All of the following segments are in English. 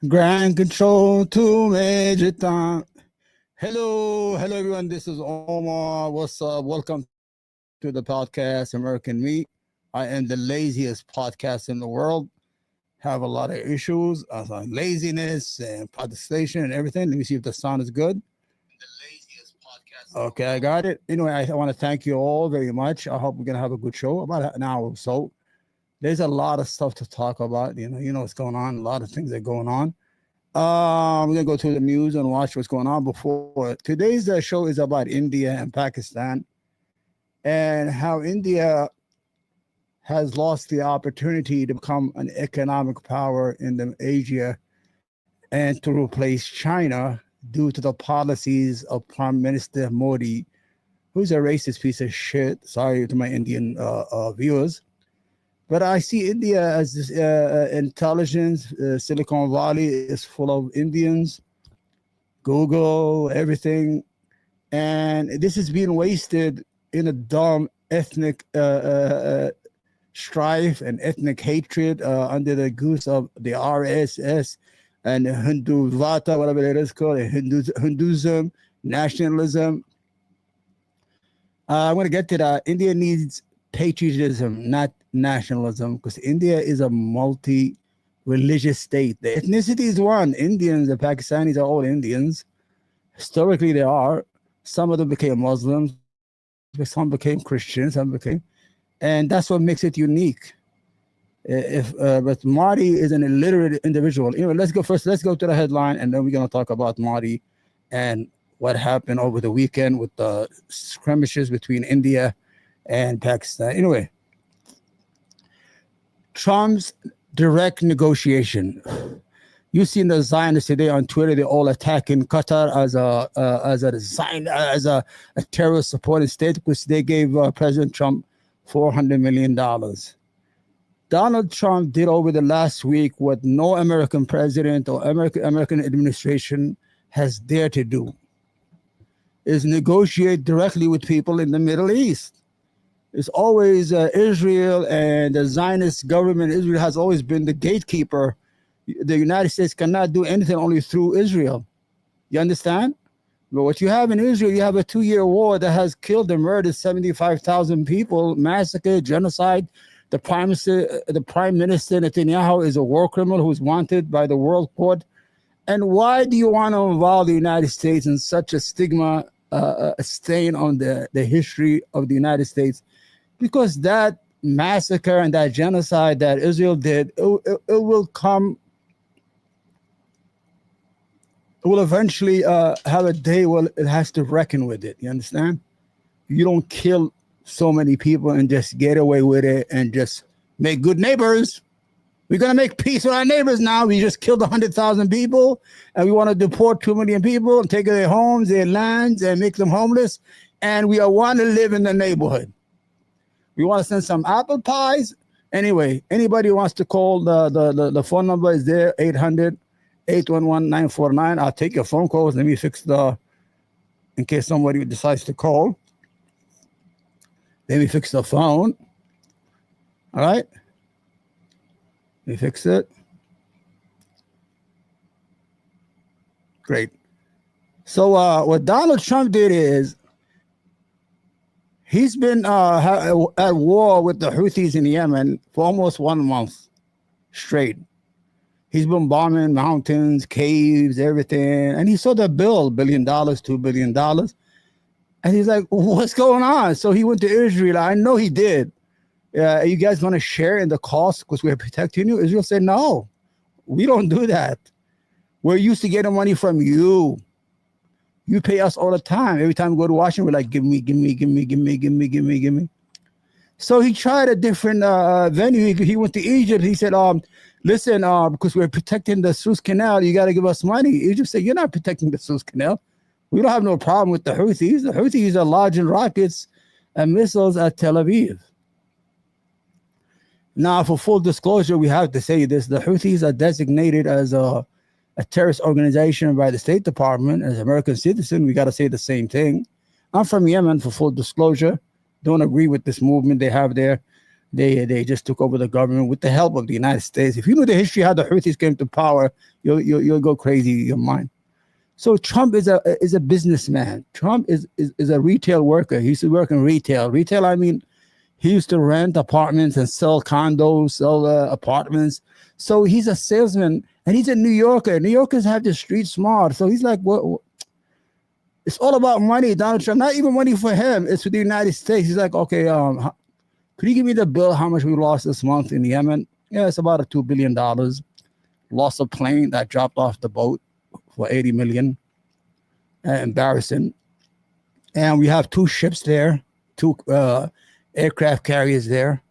Grand control to Major Tom. Hello everyone. This is Omar. What's up? Welcome to the podcast, American Me. I am the laziest podcast in the world. Have a lot of issues, laziness and participation and everything. Let me see if the sound is good. Okay, I got it. Anyway, I want to thank you all very much. I hope we're gonna have a good show, about an hour or so. There's a lot of stuff to talk about. You know what's going on. A lot of things are going on. We're gonna go to the news and watch what's going on. Before today's show is about India and Pakistan and how India has lost the opportunity to become an economic power in the Asia and to replace China due to the policies of Prime Minister Modi, who's a racist piece of shit. Sorry to my Indian viewers. But I see India as this intelligence. Silicon Valley is full of Indians, Google, everything. And this is being wasted in a dumb ethnic strife and ethnic hatred under the goose of the RSS and Hindu Vata, whatever it is called, Hinduism, nationalism. I'm going to get to that. India needs patriotism, not nationalism, because India is a multi-religious state. The ethnicity is one. Indians, the Pakistanis are all Indians. Historically, they are. Some of them became Muslims, some became Christians, and that's what makes it unique. But Marty is an illiterate individual. Let's go first. Let's go to the headline, and then we're going to talk about Marty and what happened over the weekend with the skirmishes between India and Pakistan. Anyway, Trump's direct negotiation. You've seen the Zionists today on Twitter; they're all attacking Qatar as a terrorist supporting state because they gave President Trump $400 million. Donald Trump did over the last week what no American president or American administration has dared to do: is negotiate directly with people in the Middle East. It's always Israel and the Zionist government. Israel has always been the gatekeeper. The United States cannot do anything only through Israel. You understand? But what you have in Israel, you have a 2-year war that has killed and murdered 75,000 people, massacre, genocide. The Prime Minister Netanyahu is a war criminal who's wanted by the World Court. And why do you want to involve the United States in such a stigma, a stain on the history of the United States? Because that massacre and that genocide that Israel did, it will come. It will eventually have a day where it has to reckon with it. You understand? You don't kill so many people and just get away with it and just make good neighbors. We're going to make peace with our neighbors now. We just killed 100,000 people and we want to deport 2 million people and take their homes, their lands, and make them homeless. And we want to live in the neighborhood. We want to send some apple pies. Anyway, anybody who wants to call, the phone number is there, 800-811-949. I'll take your phone calls. Let me fix in case somebody decides to call. Let me fix the phone. All right. Let me fix it. Great. So what Donald Trump did is he's been at war with the Houthis in Yemen for almost 1 month straight. He's been bombing mountains, caves, everything. And he saw the bill, $1 billion, $2 billion. And he's like, what's going on? So he went to Israel. I know he did. You guys want to share in the cost because we're protecting you? Israel said, no, we don't do that. We're used to getting money from you. You pay us all the time. Every time we go to Washington, we're like, give me. So he tried a different venue. He went to Egypt. He said, listen, because we're protecting the Suez Canal, you got to give us money. Egypt said, you're not protecting the Suez Canal. We don't have no problem with the Houthis. The Houthis are launching rockets and missiles at Tel Aviv. Now, for full disclosure, we have to say this. The Houthis are designated as a terrorist organization by the State Department. As an American citizen, we got to say the same thing. I'm from Yemen, for full disclosure. Don't agree with this movement they have there. They just took over the government with the help of the United States. If you knew the history how the Houthis came to power, you'll go crazy in your mind. So Trump is a businessman. Trump is a retail worker. He used to work in retail. Retail, I mean, he used to rent apartments and sell condos, sell apartments. So he's a salesman, and he's a New Yorker. New Yorkers have the street smart. So he's like, what? It's all about money, Donald Trump. Not even money for him. It's for the United States. He's like, okay, could you give me the bill? How much we lost this month in Yemen? Yeah, it's about $2 billion. Lost a plane that dropped off the boat for $80 million. Embarrassing. And we have 2 ships there, 2 aircraft carriers there,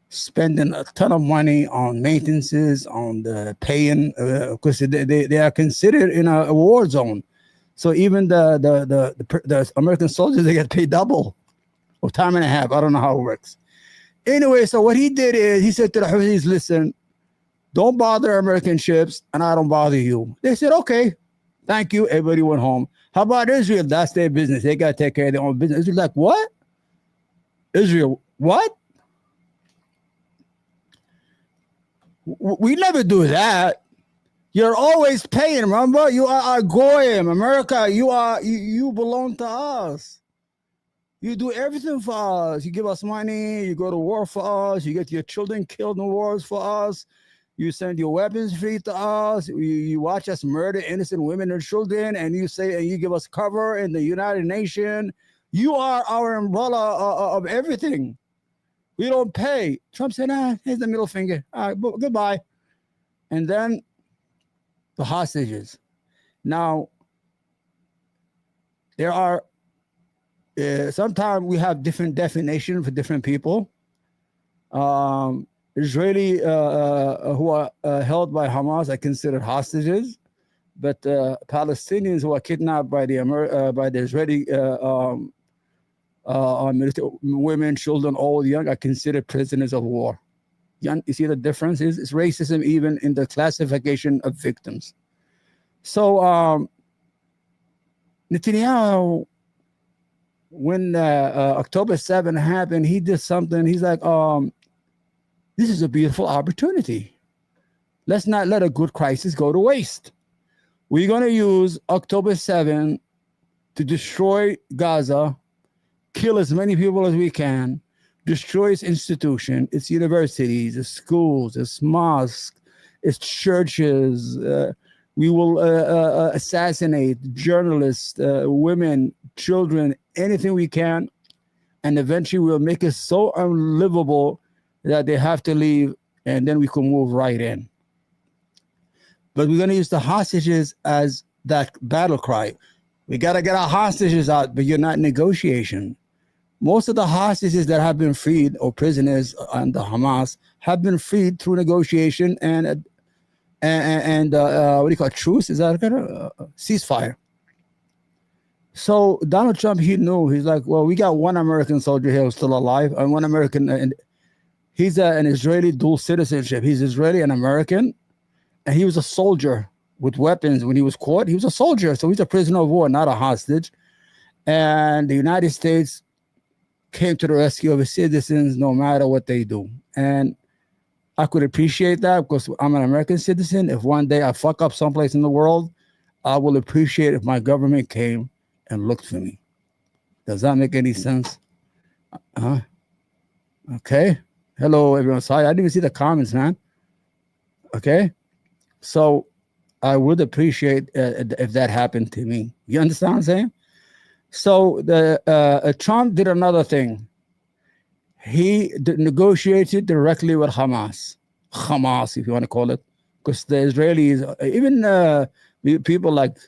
spending a ton of money on maintenances, on the paying, because they are considered in a war zone. So even the American soldiers, they get paid double or time and a half. I don't know how it works. Anyway, so what he did is he said to the Houthis, listen, don't bother American ships, and I don't bother you. They said, okay, thank you. Everybody went home. How about Israel? That's their business. They got to take care of their own business. Israel's like, what? Israel, what? We never do that. You're always paying, remember? You are Goyim. America, you belong to us. You do everything for us. You give us money. You go to war for us. You get your children killed in wars for us. You send your weapons free to us. You watch us murder innocent women and children, and you give us cover in the United Nations. You are our umbrella of everything. We don't pay. Trump said, here's the middle finger. All right, goodbye. And then the hostages. Now, there are sometimes we have different definitions for different people. Israeli who are held by Hamas are considered hostages, but Palestinians who are kidnapped by the Israeli women, children, old, young, are considered prisoners of war. You see the difference? It's racism even in the classification of victims. So Netanyahu, when October 7 happened, he did something. He's like, this is a beautiful opportunity. Let's not let a good crisis go to waste. We're going to use October 7 to destroy Gaza, kill as many people as we can, destroy its institution, its universities, its schools, its mosques, its churches. We will assassinate journalists, women, children, anything we can. And eventually we'll make it so unlivable that they have to leave, and then we can move right in. But we're going to use the hostages as that battle cry. We got to get our hostages out, but you're not negotiation. Most of the hostages that have been freed, or prisoners under Hamas, have been freed through negotiation and what do you call it, truce? Is that ceasefire? So Donald Trump, he knew. He's like, well, we got one American soldier here who's still alive, and one American, and he's an Israeli dual citizenship. He's Israeli and American, and he was a soldier with weapons when he was caught. He was a soldier, so he's a prisoner of war, not a hostage. And the United States came to the rescue of his citizens no matter what they do. And I could appreciate that because I'm an American citizen. If one day I fuck up someplace in the world, I will appreciate if my government came and looked for me. Does that make any sense? Okay. Hello, everyone. Sorry, I didn't even see the comments, man. Okay. So I would appreciate if that happened to me. You understand what I'm saying? So Trump did another thing. He negotiated directly with Hamas, if you want to call it, because the Israelis, even people like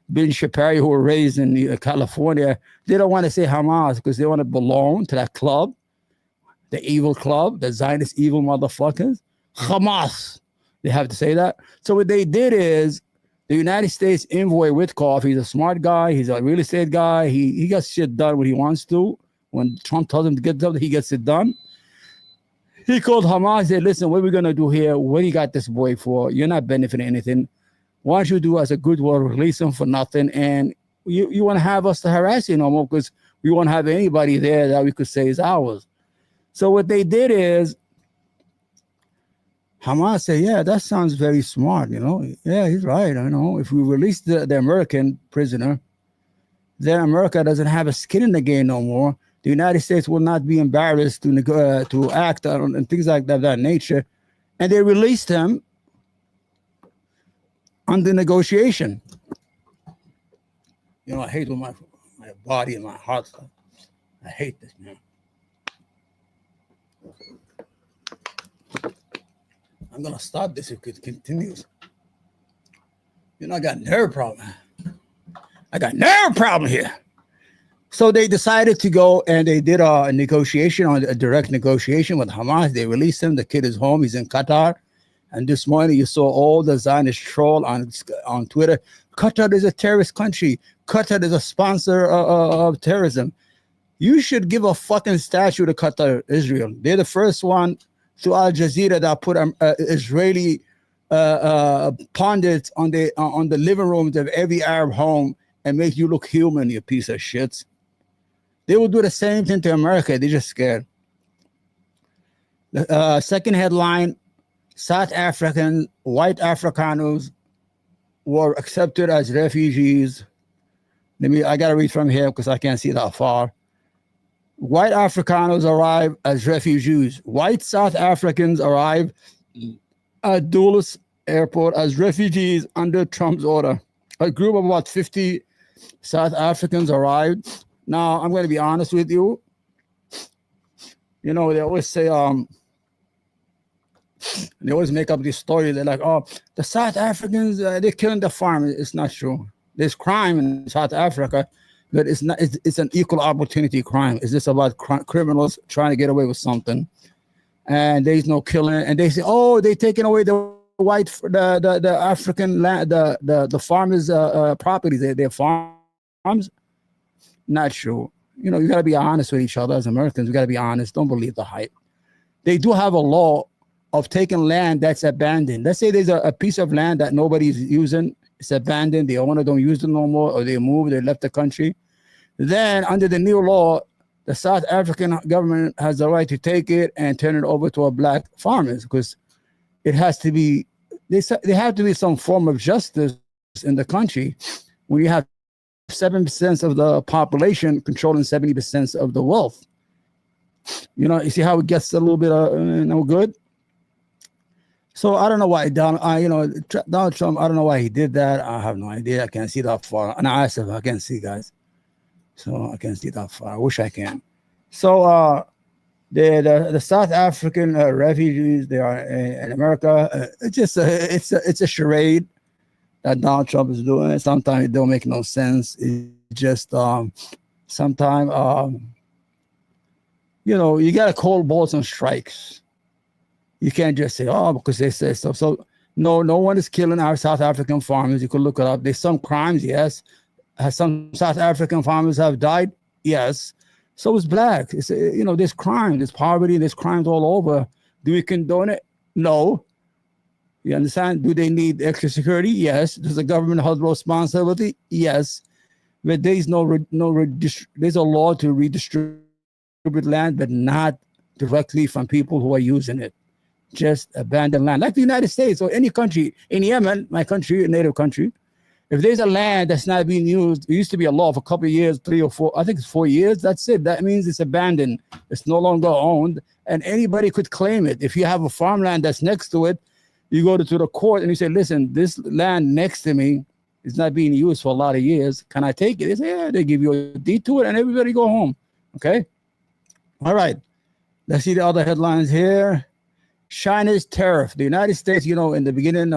Ben Shapiro who were raised in California, they don't want to say Hamas because they want to belong to that club, the evil club, the Zionist evil motherfuckers. Hamas, they have to say that. So what they did is the United States envoy Witkoff, he's a smart guy, he's a real estate guy, he gets shit done when he wants to. When Trump tells him to get done, he gets it done. He called Hamas and said, listen, what are we going to do here? What do you got this boy for? You're not benefiting anything. Why don't you do us a good word, release him for nothing? And you want to have us to harass you no more because we won't have anybody there that we could say is ours. So what they did is Hamas said, yeah, that sounds very smart, you know. Yeah, he's right. I know. If we release the American prisoner, then America doesn't have a skin in the game no more. The United States will not be embarrassed to act on and things like that nature. And they released him under negotiation. You know, I hate with my body and my heart. I hate this, man. I'm gonna stop this if it continues. You know, I got nerve problem. I got nerve problem here. So they decided to go and they did a negotiation, on a direct negotiation with Hamas. They released him. The kid is home. He's in Qatar. And this morning you saw all the Zionist troll on Twitter. Qatar is a terrorist country. Qatar is a sponsor of terrorism. You should give a fucking statue to Qatar, Israel. They're the first one through Al Jazeera that put Israeli pundits on the living rooms of every Arab home and make you look human, you piece of shit. They will do the same thing to America. They're just scared. The second headline, South African, white Afrikaners were accepted as refugees. I got to read from here because I can't see that far. White Afrikaners arrive as refugees. White South Africans arrive at Dulles Airport as refugees under Trump's order. A group of about 50 South Africans arrived. Now, I'm going to be honest with you. You know, they always say, they always make up this story. They're like, oh, the South Africans, they're killing the farmers. It's not true. There's crime in South Africa, but it's not. It's an equal opportunity crime. It's just about criminals trying to get away with something, and there's no killing. And they say, oh, they're taking away the the African land, the farmers' properties, their farms. Not true. You know, you got to be honest with each other as Americans. We got to be honest. Don't believe the hype. They do have a law of taking land that's abandoned. Let's say there's a piece of land that nobody's using. It's abandoned. The owner don't use it no more, or they moved, they left the country. Then under the new law, the South African government has the right to take it and turn it over to a black farmers, because it has to be, there have to be some form of justice in the country when you have 7% of the population controlling 70% of the wealth. You know, you see how it gets a little bit no good. So I don't know why Donald Trump. I don't know why he did that. I have no idea. I can't see that far. And I said I can't see, guys. So I can't see that far. I wish I can. So the South African refugees, they are in America. It's a charade that Donald Trump is doing. Sometimes it don't make no sense. It just sometimes you know, you got to call balls and strikes. You can't just say, oh, because they say so. So no one is killing our South African farmers. You could look it up. There's some crimes, yes. Has some South African farmers have died? Yes. So is black. It's you know, there's crime, there's poverty, there's crimes all over. Do we condone it? No. You understand? Do they need extra security? Yes. Does the government have responsibility? Yes. But there's there's a law to redistribute land, but not directly from people who are using it. Just abandoned land, like the United States or any country. In Yemen, my country, a native country, if there's a land that's not being used, it used to be a law for a couple of years, 3 or 4, I think it's 4 years. That's it. That means it's abandoned. It's no longer owned, and anybody could claim it. If you have a farmland that's next to it, you go to the court and you say, listen, this land next to me is not being used for a lot of years. Can I take it? They say, yeah, they give you a deed to it, and everybody go home. Okay? All right. Let's see the other headlines here. China's tariff. The United States, you know, in the beginning,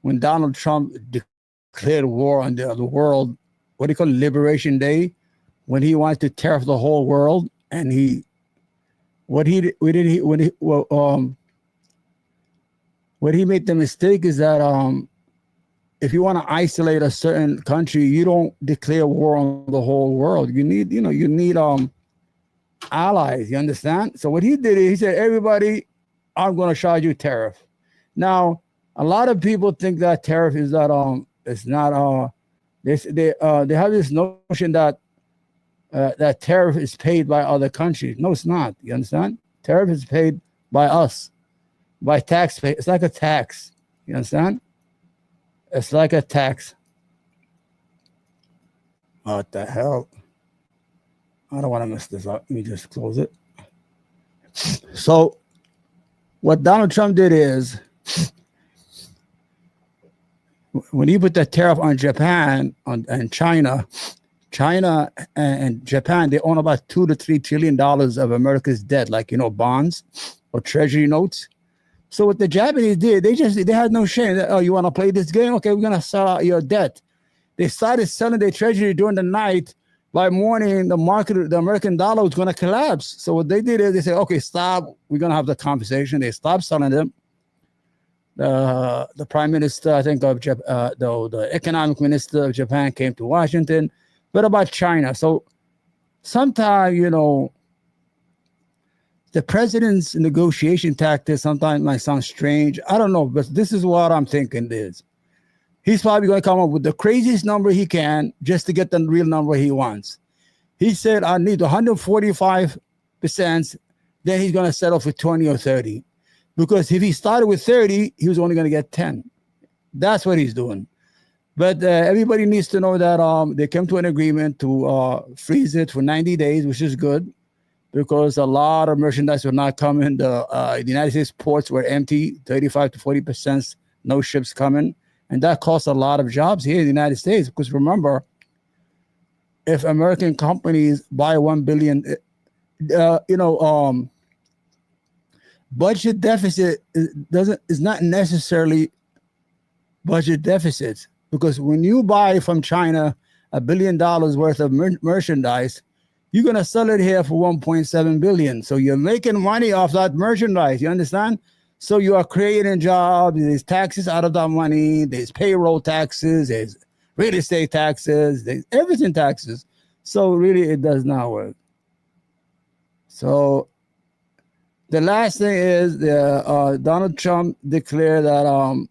when Donald Trump declared war on the world, what do you call it, Liberation Day, when he wanted to tariff the whole world, and what he made the mistake is that if you want to isolate a certain country, you don't declare war on the whole world. You need, allies. You understand? So what he did is he said, everybody, I'm going to charge you tariff. Now, a lot of people think that tariff is that it's not they have this notion that that tariff is paid by other countries. No, it's not. You understand? Tariff is paid by us, by taxpayers. It's like a tax. You understand? It's like a tax. What the hell? I don't want to mess this up. Let me just close it. So, what Donald Trump did is, when he put the tariff on Japan and China and Japan, they own about $2 to $3 trillion of America's debt, like, bonds or treasury notes. So what the Japanese did, they had no shame. Oh, you want to play this game? Okay, we're gonna sell out your debt. They started selling their treasury during the night. By morning, the American dollar was going to collapse. So what they did is they said, okay, stop. We're going to have the conversation. They stopped selling them. The prime minister, I think, of Japan, the economic minister of Japan came to Washington. But about China. So sometimes, the president's negotiation tactics sometimes might sound strange. I don't know, but this is what I'm thinking is. He's probably going to come up with the craziest number he can just to get the real number he wants. He said, I need 145%. Then he's going to settle for 20 or 30. Because if he started with 30, he was only going to get 10. That's what he's doing. But everybody needs to know that they came to an agreement to freeze it for 90 days, which is good. Because a lot of merchandise will not come in. The United States ports were empty, 35 to 40%, no ships coming. And that costs a lot of jobs here in the United States. Because remember, if American companies buy 1 billion, budget deficit is not necessarily budget deficits. Because when you buy from China $1 billion worth of merchandise, you're going to sell it here for 1.7 billion. So you're making money off that merchandise. You understand? So you are creating jobs. There's taxes out of that money. There's payroll taxes. There's real estate taxes. There's everything taxes. So really, it does not work. So the last thing is Donald Trump declared that on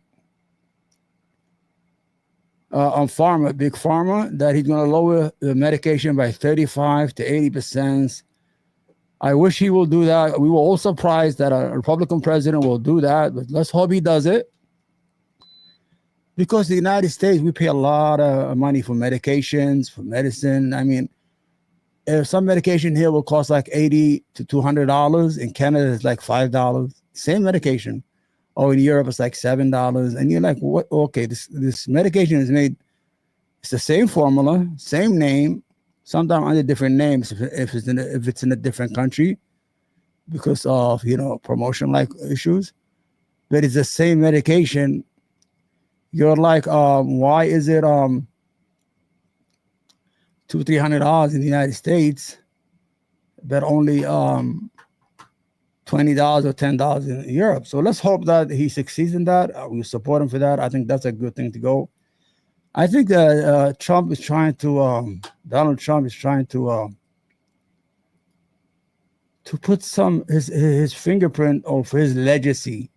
pharma, big pharma, that he's going to lower the medication by 35 to 80%. I wish he will do that. We were all surprised that a Republican president will do that, but let's hope he does it. Because the United States, we pay a lot of money for medications, for medicine. I mean, if some medication here will cost like $80 to $200. In Canada, it's like $5. Same medication. Or in Europe, it's like $7. And you're like, what? Okay, this medication is made, it's the same formula, same name, sometimes under different names if it's in a different country because of, promotion like issues. But it's the same medication. You're like, why is it $200-$300 in the United States, but only $20 or $10 in Europe? So let's hope that he succeeds in that. We support him for that. I think that's a good thing to go. I think that Donald Trump is trying to put his fingerprint of his legacy.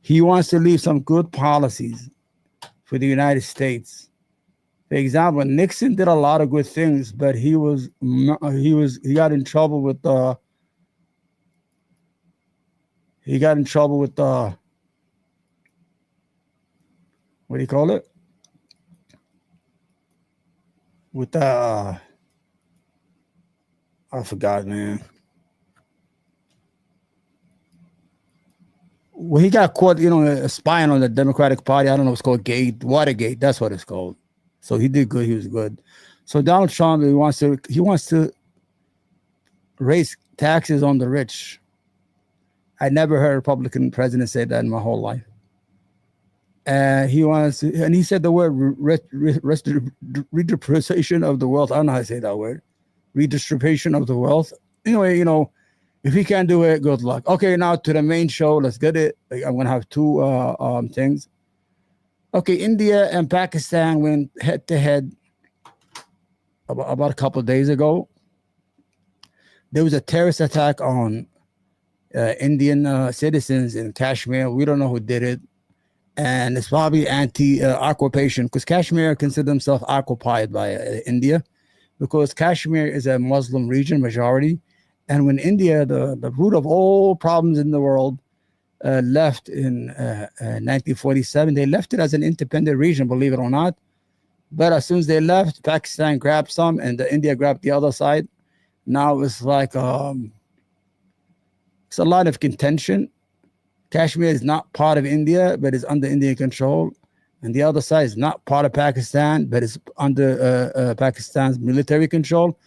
He wants to leave some good policies for the United States. For example, Nixon did a lot of good things, but he got in trouble with what do you call it? With I forgot, man. Well, he got caught, spying on the Democratic Party. I don't know, it's called Watergate. That's what it's called. So he did good. He was good. So Donald Trump, he wants to raise taxes on the rich. I never heard a Republican president say that in my whole life. And he said the word redistribution of the wealth. I don't know how to say that word. Redistribution of the wealth. Anyway, if he can't do it, good luck. Okay, now to the main show. Let's get it. I'm going to have two things. Okay, India and Pakistan went head to head about a couple of days ago. There was a terrorist attack on Indian citizens in Kashmir. We don't know who did it. And it's probably anti-occupation because Kashmir consider themselves occupied by India. because Kashmir is a Muslim region majority. And when India, the root of all problems in the world, left in 1947, they left it as an independent region, believe it or not. But as soon as they left, Pakistan grabbed some and India grabbed the other side. Now it's like it's a lot of contention. Kashmir is not part of India, but is under Indian control. And the other side is not part of Pakistan, but it's under Pakistan's military control.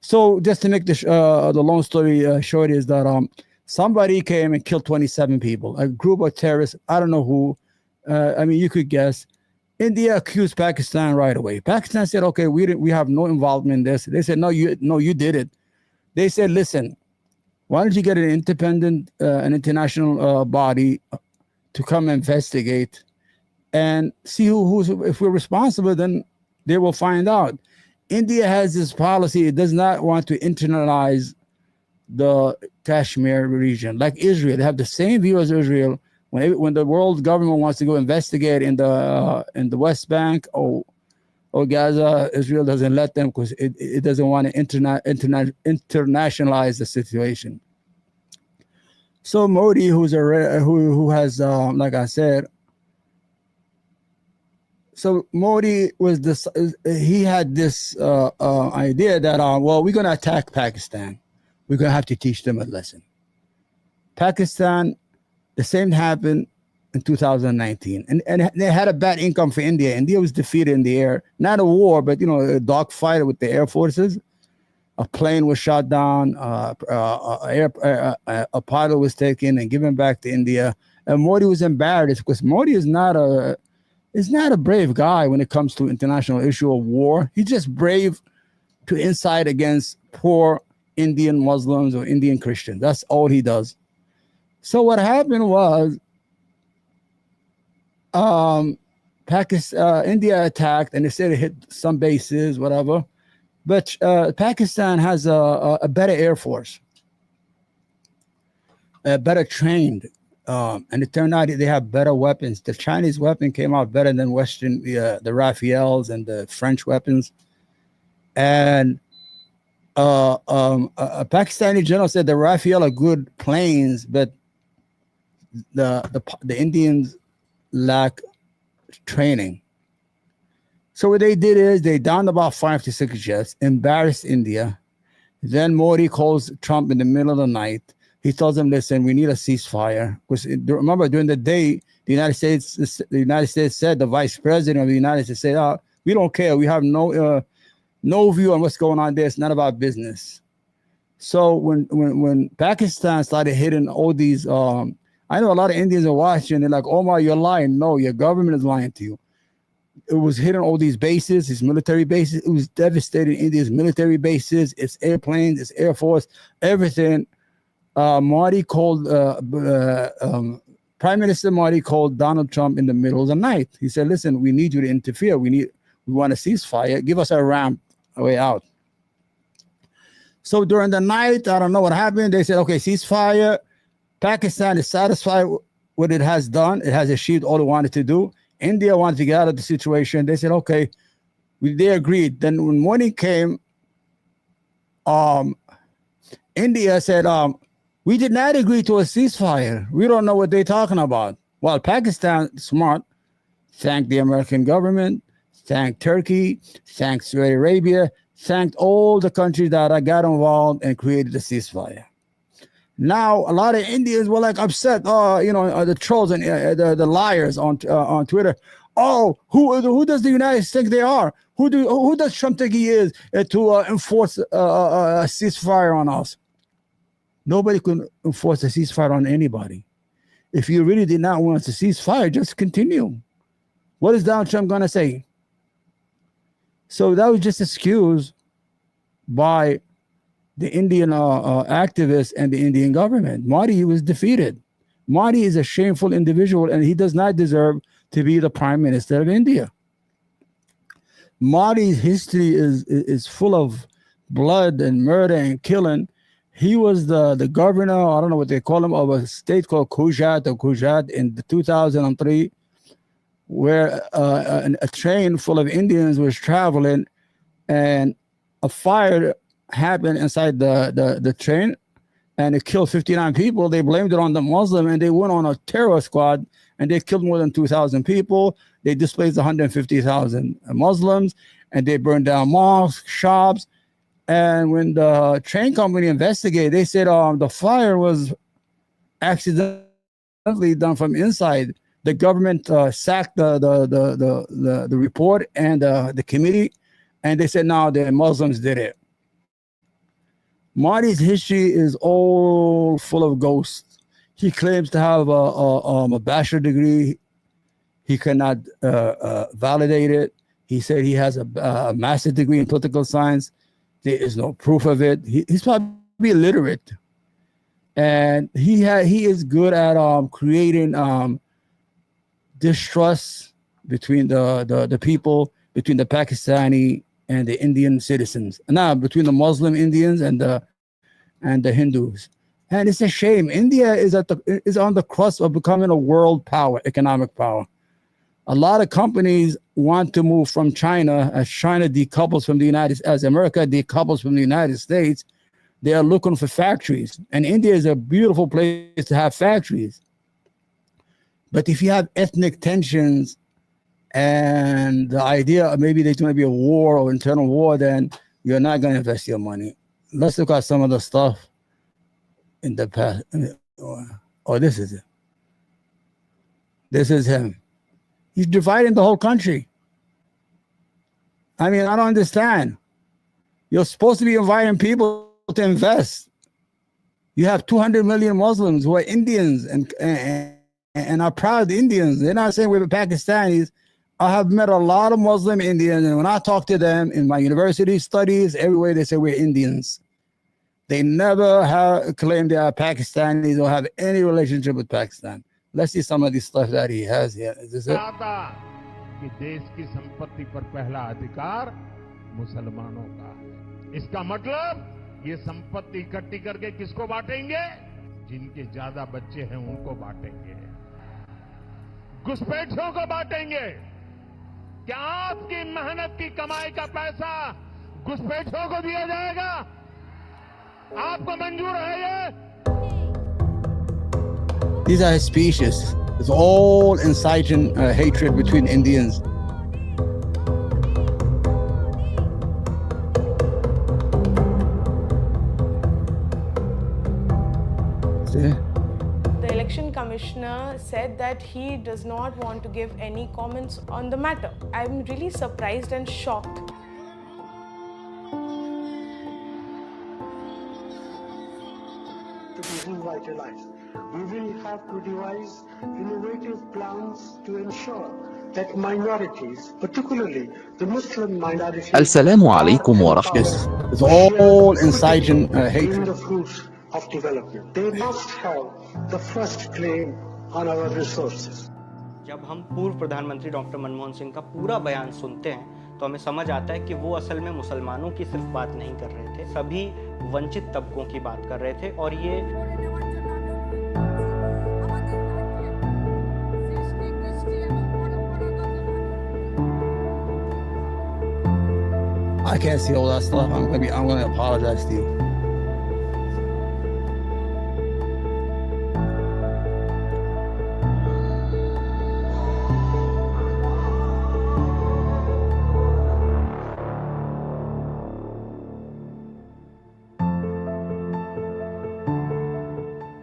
So just to make the long story short is that somebody came and killed 27 people, a group of terrorists. I don't know who. I mean, you could guess. India accused Pakistan right away. Pakistan said, okay, we have no involvement in this. They said, no, you did it. They said, listen, why don't you get an independent, an international body to come investigate and see who's, if we're responsible, then they will find out. India has this policy. It does not want to internalize the Kashmir region. Like Israel, they have the same view as Israel. When the world government wants to go investigate in the West Bank or Gaza, Israel doesn't let them because it doesn't want to internationalize the situation. So Modi, who has like I said, so Modi was this. He had this idea that well, we're going to attack Pakistan. We're going to have to teach them a lesson. Pakistan. The same happened in 2019. And they had a bad income for India. India was defeated in the air. Not a war, but, a dogfight with the air forces. A plane was shot down. A pilot was taken and given back to India. And Modi was embarrassed because Modi is not a brave guy when it comes to international issue of war. He's just brave to incite against poor Indian Muslims or Indian Christians. That's all he does. So what happened was India attacked and they said it hit some bases, whatever. But Pakistan has a better air force, better trained. And it turned out they have better weapons. The Chinese weapon came out better than Western, the Rafales and the French weapons. And a Pakistani general said the Rafale are good planes, but the Indians lack training. So what they did is they downed about 5 to 6 jets, embarrassed India. Then Modi calls Trump in the middle of the night. He tells him, listen, we need a ceasefire. Because remember, during the day, the United States said, the vice president of the United States said, we don't care. We have no view on what's going on there. It's none of our business. So when Pakistan started hitting all these I know a lot of Indians are watching. They're like, Omar, you're lying. No, your government is lying to you. It was hitting all these bases, these military bases. It was devastating India's military bases, its airplanes, its air force, everything. Modi called, Prime Minister Modi called Donald Trump in the middle of the night. He said, listen, we need you to interfere. We want a ceasefire. Give us a way out. So during the night, I don't know what happened. They said, okay, ceasefire. Pakistan is satisfied with what it has done. It has achieved all it wanted to do. India wanted to get out of the situation. They said, okay, they agreed. Then when morning came, India said, we did not agree to a ceasefire. We don't know what they're talking about. Well, Pakistan, smart, thanked the American government, thanked Turkey, thanked Saudi Arabia, thanked all the countries that got involved and created a ceasefire. Now, a lot of Indians were like upset, the trolls and the liars on Twitter. Oh, who does the United States think they are? Who does Trump think he is to enforce a ceasefire on us? Nobody can enforce a ceasefire on anybody. If you really did not want to ceasefire, just continue. What is Donald Trump going to say? So that was just excused by the Indian activists and the Indian government. Modi was defeated. Modi is a shameful individual, and he does not deserve to be the prime minister of India. Modi's history is full of blood and murder and killing. He was the governor, I don't know what they call him, of a state called Gujarat in 2003, where a train full of Indians was traveling, and a fire happened inside the train, and it killed 59 people. They blamed it on the Muslim, and they went on a terror squad, and they killed more than 2,000 people. They displaced 150,000 Muslims, and they burned down mosques, shops. And when the train company investigated, they said the fire was accidentally done from inside. The government sacked the report and the committee, and they said, no, the Muslims did it. Marty's history is all full of ghosts. He claims to have a bachelor degree. He cannot validate it. He said he has a master's degree in political science. There is no proof of it. He's probably illiterate. And he is good at creating distrust between the people, between the Pakistani and the Indian citizens, now between the Muslim Indians and the Hindus. And it's a shame. India is on the cusp of becoming a world power, economic power. A lot of companies want to move from China, as China decouples from as America decouples from the United States. They are looking for factories, and India is a beautiful place to have factories. But if you have ethnic tensions and the idea of maybe there's going to be a war or internal war, then you're not going to invest your money. Let's look at some of the stuff in the past. Oh, this is it. This is him. He's dividing the whole country. I mean, I don't understand. You're supposed to be inviting people to invest. You have 200 million Muslims who are Indians and are proud Indians. They're not saying we're Pakistanis. I have met a lot of Muslim Indians, and when I talk to them in my university studies, everywhere they say we're Indians. They never have claimed they are Pakistanis or have any relationship with Pakistan. Let's see some of the stuff that he has here. Is this it? कि देश की संपत्ति पर पहला अधिकार मुसलमानों का है। इसका मतलब ये संपत्ति इकट्ठी करके किसको बांटेंगे? जिनके ज्यादा बच्चे हैं उनको बांटेंगे, घुसपैठियों को बांटेंगे। क्या आपकी मेहनत की कमाई का पैसा घुसपैठियों को दिया जाएगा? आपको मंजूर है ये? These are his speeches. It's all inciting hatred between Indians. See? The election commissioner said that he does not want to give any comments on the matter. I'm really surprised and shocked. To be revitalized. We will have to devise innovative plans to ensure that minorities, particularly the Muslim minorities, السلام عليكم ورحمة الله. It's all inciting hatred. in the fruits of development. They must have the first claim on our resources. जब हम पूर्व प्रधानमंत्री doctor Manmohan Singh का पूरा बयान सुनते हैं तो हमें समझ आता है कि वो असल में मुसलमानों की सिर्फ बात नहीं कर रहे थे, सभी वंचित तबकों की बात कर रहे थे। और ये I can't see all that stuff. I'm gonna apologize to you.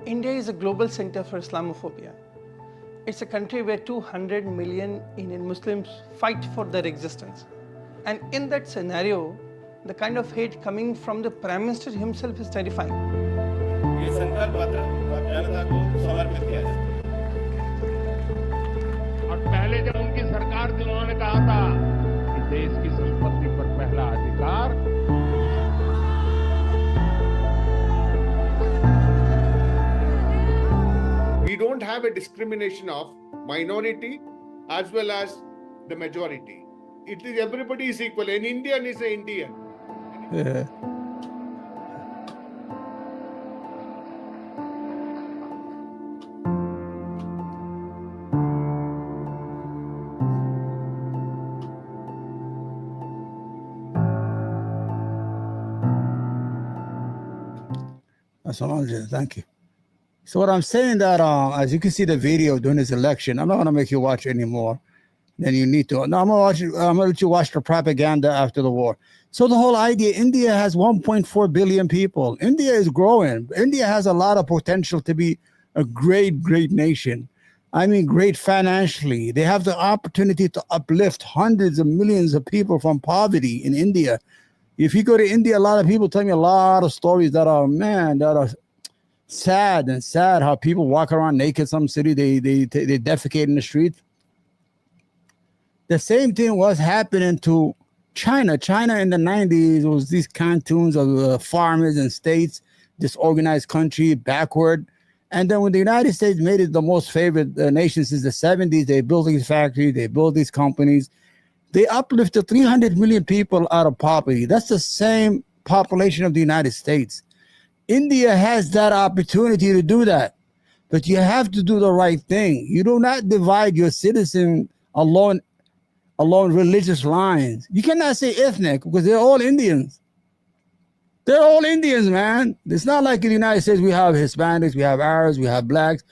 India is a global center for Islamophobia. It's a country where 200 million Indian Muslims fight for their existence. And in that scenario, the kind of hate coming from the Prime Minister himself is terrifying. ये संकल्प पत्र जनता को समर्पित किया जाए। और पहले जब उनकी सरकार थी उन्होंने कहा था कि देश की संपत्ति पर पहला अधिकार We don't have a discrimination of minority as well as the majority. It is everybody is equal. An Indian is an Indian. Yeah. That's all I'm just, thank you. So what I'm saying that, as you can see the video during this election, I'm not gonna make you watch anymore than you need to. No, I'm gonna let you watch the propaganda after the war. So the whole idea, India has 1.4 billion people. India is growing. India has a lot of potential to be a great, great nation. I mean, great financially. They have the opportunity to uplift hundreds of millions of people from poverty in India. If you go to India, a lot of people tell me a lot of stories that are, man, that are sad how people walk around naked. Some city, they defecate in the street. The same thing was happening to China. China in the 90s was these cartoons of farmers and states, disorganized country, backward. And then when the United States made it the most favored nation since the 70s, they built these factories, they built these companies. They uplifted 300 million people out of poverty. That's the same population of the United States. India has that opportunity to do that, but you have to do the right thing. You do not divide your citizen along religious lines. You cannot say ethnic because they're all Indians. They're all Indians, man. It's not like in the United States we have Hispanics, we have Arabs, we have blacks,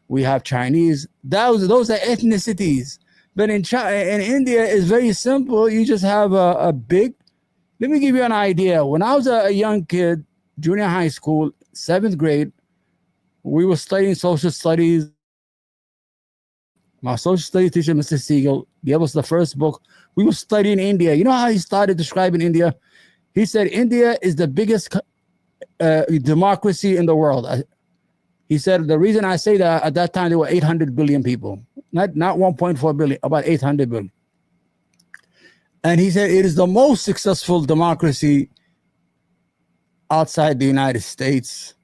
we have Chinese. Those are ethnicities. But in India, it's very simple. You just have a big. Let me give you an idea. When I was a young kid, junior high school, 7th grade, we were studying social studies. My social studies teacher, Mr. Siegel, gave us the first book. We were studying India. You know how he started describing India? He said, India is the biggest democracy in the world. He said, the reason I say that, at that time, there were 800 billion people. Not 1.4 billion, about 800 billion. And he said, it is the most successful democracy outside the United States,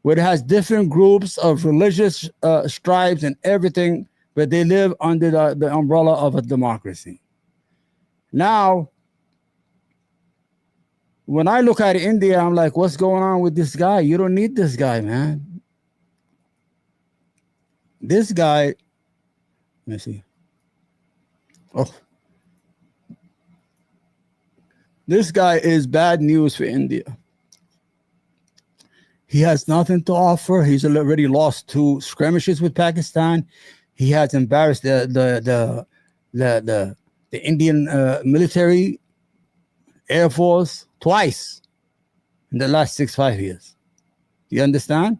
where it has different groups of religious stripes and everything, but they live under the umbrella of a democracy. Now, when I look at India, I'm like, what's going on with this guy? You don't need this guy, man. This guy, let me see. Oh. This guy is bad news for India. He has nothing to offer. He's already lost 2 skirmishes with Pakistan. He has embarrassed the Indian military, Air Force twice in the last 5 years. You understand?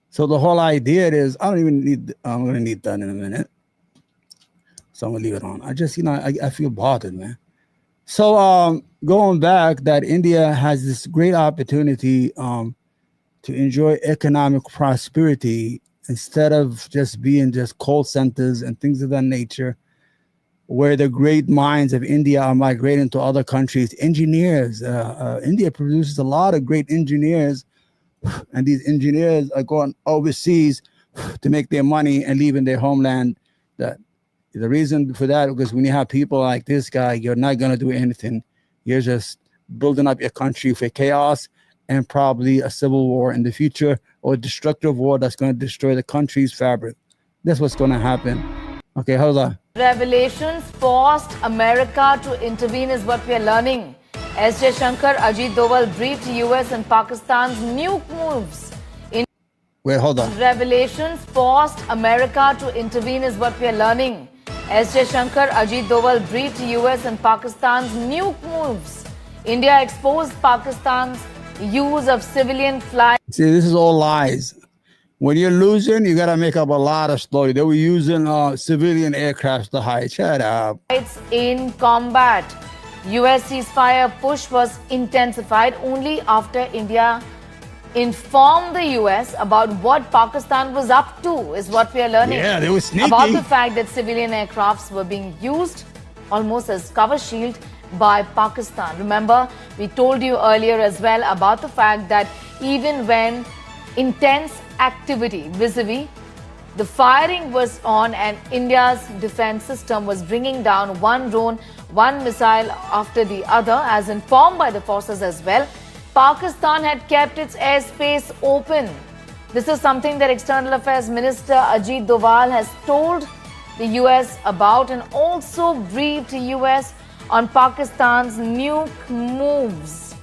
So the whole idea is, I'm going to need that in a minute. So I'm going to leave it on. I just, I feel bothered, man. So going back, that India has this great opportunity to enjoy economic prosperity instead of just being just call centers and things of that nature, where the great minds of India are migrating to other countries. Engineers, India produces a lot of great engineers, and these engineers are going overseas to make their money and leaving their homeland. That the reason for that, because when you have people like this guy, you're not going to do anything. You're just building up your country for chaos and probably a civil war in the future, or a destructive war that's going to destroy the country's fabric. That's what's going to happen. Okay, hold on. Revelations forced America to intervene is what we are learning. S. J. Shankar, Ajit Doval briefed US and Pakistan's nuke moves. Wait, hold on. Revelations forced America to intervene is what we are learning. S. J. Shankar, Ajit Doval briefed US and Pakistan's nuke moves. India exposed Pakistan's use of civilian flights. See, this is all lies. When you're losing, you got to make up a lot of story. They were using civilian aircrafts to hide. Shut up. In combat. US ceasefire push was intensified only after India informed the US about what Pakistan was up to, is what we are learning. Yeah, they were sneaky. About the fact that civilian aircrafts were being used almost as cover shield by Pakistan. Remember, we told you earlier as well about the fact that even when intense activity vis-a-vis, the firing was on and India's defense system was bringing down one drone, one missile after the other, as informed by the forces as well. Pakistan had kept its airspace open. This is something that External Affairs Minister Ajit Doval has told the US about, and also briefed the US on Pakistan's nuke moves.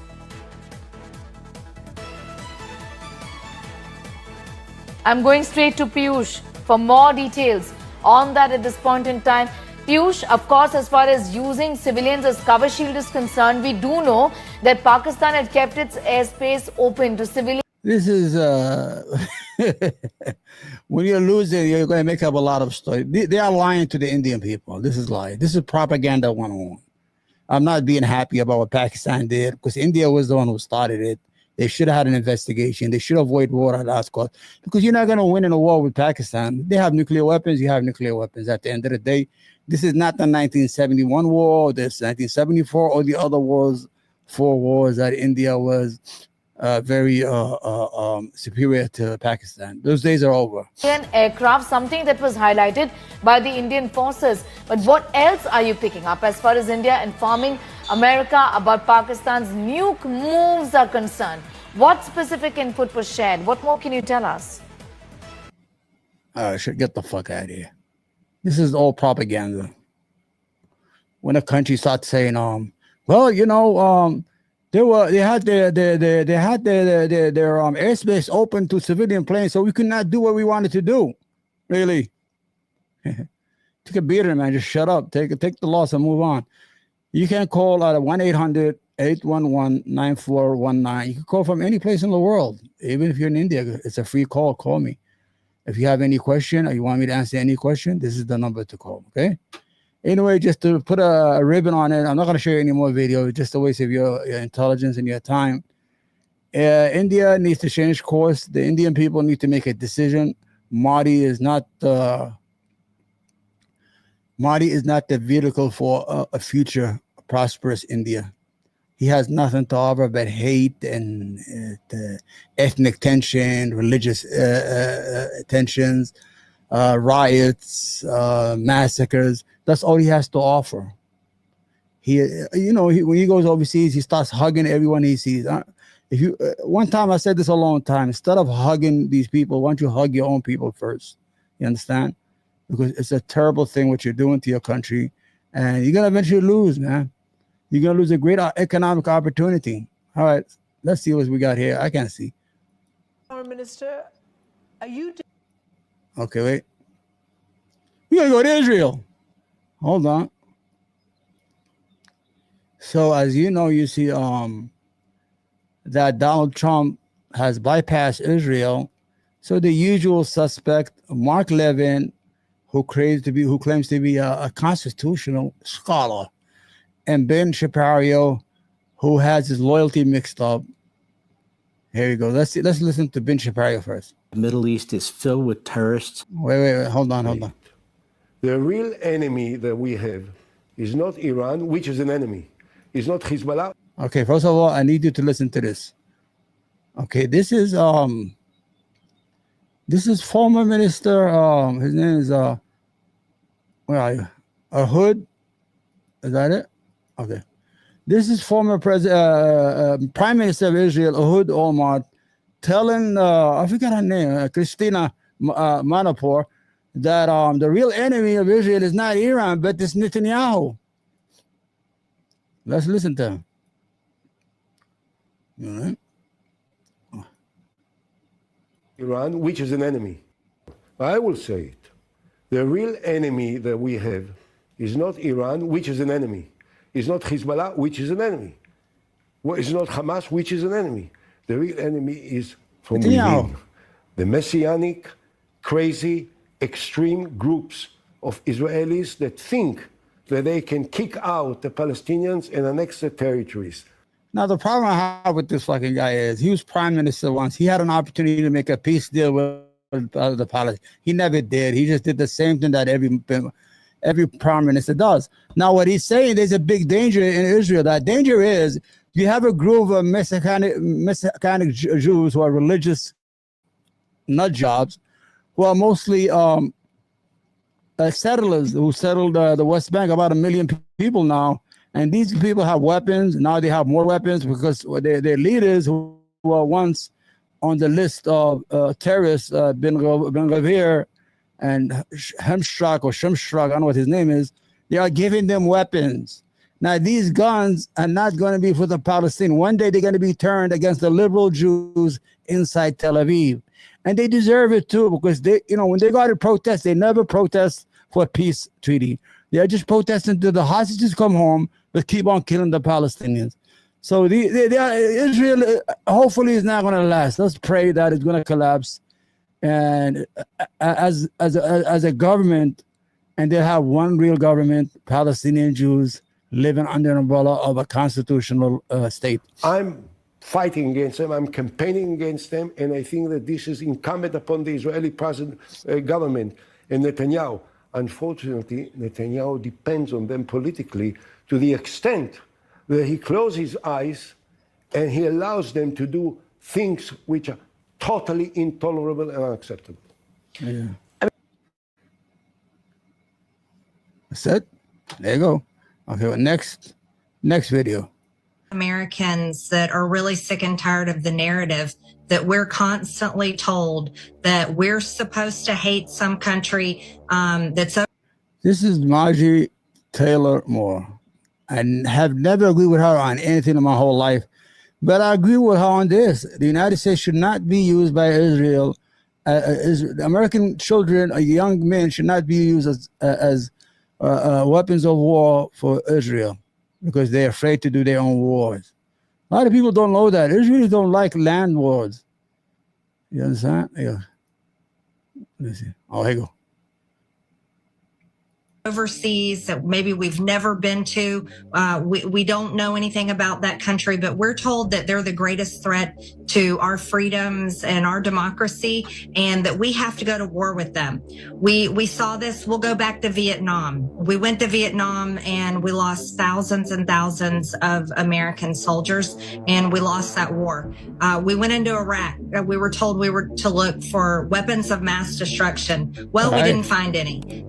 I'm going straight to Piyush for more details on that at this point in time. Piyush, of course, as far as using civilians as cover shield is concerned, we do know that Pakistan had kept its airspace open to civilians. This is when you're losing, you're going to make up a lot of stories. They are lying to the Indian people. This is lying. This is propaganda 101. I'm not being happy about what Pakistan did because India was the one who started it. They should have had an investigation. They should avoid war at last cost because you're not going to win in a war with Pakistan. They have nuclear weapons. You have nuclear weapons. At the end of the day, this is not the 1971 war, this 1974, or the other wars, 4 wars that India was very superior to Pakistan. Those days are over. Indian aircraft, something that was highlighted by the Indian forces. But what else are you picking up as far as India informing America about Pakistan's nuke moves are concerned? What specific input was shared? What more can you tell us? Should get the fuck out of here. This is all propaganda. When a country starts saying, well, you know, they had their airspace open to civilian planes, so we could not do what we wanted to do. Really, take a beater, man. Just shut up. Take the loss and move on. You can call at 1-800-811-9419. You can call from any place in the world, even if you're in India. It's a free call. Call me. If you have any question or you want me to answer any question, this is the number to call. Okay. Anyway, just to put a ribbon on it, I'm not going to show you any more videos, just a waste of your intelligence and your time. India needs to change course. The Indian people need to make a decision. Modi is not the vehicle for a future prosperous India. He has nothing to offer but hate and ethnic tension, religious tensions, riots, massacres. That's all he has to offer. When he goes overseas, he starts hugging everyone he sees. One time I said this a long time, instead of hugging these people, why don't you hug your own people first? You understand? Because it's a terrible thing what you're doing to your country, and you're gonna eventually lose, man. You're gonna lose a great economic opportunity. All right, let's see what we got here. I can't see. Foreign Minister, are you? Okay, wait. We gotta go to Israel. Hold on. So as you know, you see that Donald Trump has bypassed Israel. So the usual suspect, Mark Levin, who claims to be a constitutional scholar, and Ben Shapiro, who has his loyalty mixed up. Here you go. Let's listen to Ben Shapiro first. The Middle East is filled with terrorists. Wait. Hold on. The real enemy that we have is not Iran, which is an enemy. It's not Hezbollah. Okay, first of all, I need you to listen to this. Okay, this is former minister. His name is where are you? Hood. Is that it? Okay. This is former Prime Minister of Israel, Ehud Olmert, telling I forgot her name, Christina Manapur, that the real enemy of Israel is not Iran, but it's Netanyahu. Let's listen to him. All right. Iran, which is an enemy. I will say it. The real enemy that we have is not Iran, which is an enemy. It's not Hezbollah, which is an enemy. It's not Hamas, which is an enemy. The real enemy is from within. The messianic, crazy, extreme groups of Israelis that think that they can kick out the Palestinians and annex their territories. Now, the problem I have with this fucking guy is he was prime minister once. He had an opportunity to make a peace deal with the Palestinians. He never did. He just did the same thing that every prime minister does. Now, what he's saying, there's a big danger in Israel. That danger is you have a group of Messianic Jews who are religious nut jobs, who are mostly settlers who settled the West Bank, about 1 million people now. And these people have weapons. Now they have more weapons because their leaders who were once on the list of terrorists, Ben Gvir and Hemshrak, I don't know what his name is, they are giving them weapons. Now, these guns are not going to be for the Palestinians. One day they're going to be turned against the liberal Jews inside Tel Aviv. And they deserve it too, because they, when they go to protest, they never protest for a peace treaty. They're just protesting till the hostages come home, but keep on killing the Palestinians. So Israel hopefully is not going to last. Let's pray that it's going to collapse. And as a government, and they'll have one real government, Palestinian Jews living under an umbrella of a constitutional state. I'm fighting against them, I'm campaigning against them, and I think that this is incumbent upon the Israeli government and Netanyahu. Unfortunately, Netanyahu depends on them politically to the extent that he closes his eyes and he allows them to do things which are totally intolerable and unacceptable. Yeah. That's it. There you go. Okay, well, next video. Americans that are really sick and tired of the narrative that we're constantly told that we're supposed to hate some country that's. This is Marjorie Taylor Moore. I have never agreed with her on anything in my whole life, but I agree with her on this. The United States should not be used by Israel. American children or young men should not be used as weapons of war for Israel, because they're afraid to do their own wars. A lot of people don't know that. Israelis don't like land wars. You understand? Yeah. Let me see. Oh, here you go. Overseas that maybe we've never been to. We don't know anything about that country, but we're told that they're the greatest threat to our freedoms and our democracy, and that we have to go to war with them. We saw this. We'll go back to Vietnam. We went to Vietnam and we lost thousands and thousands of American soldiers, and we lost that war. We went into Iraq. We were told we were to look for weapons of mass destruction. Well, we didn't find any,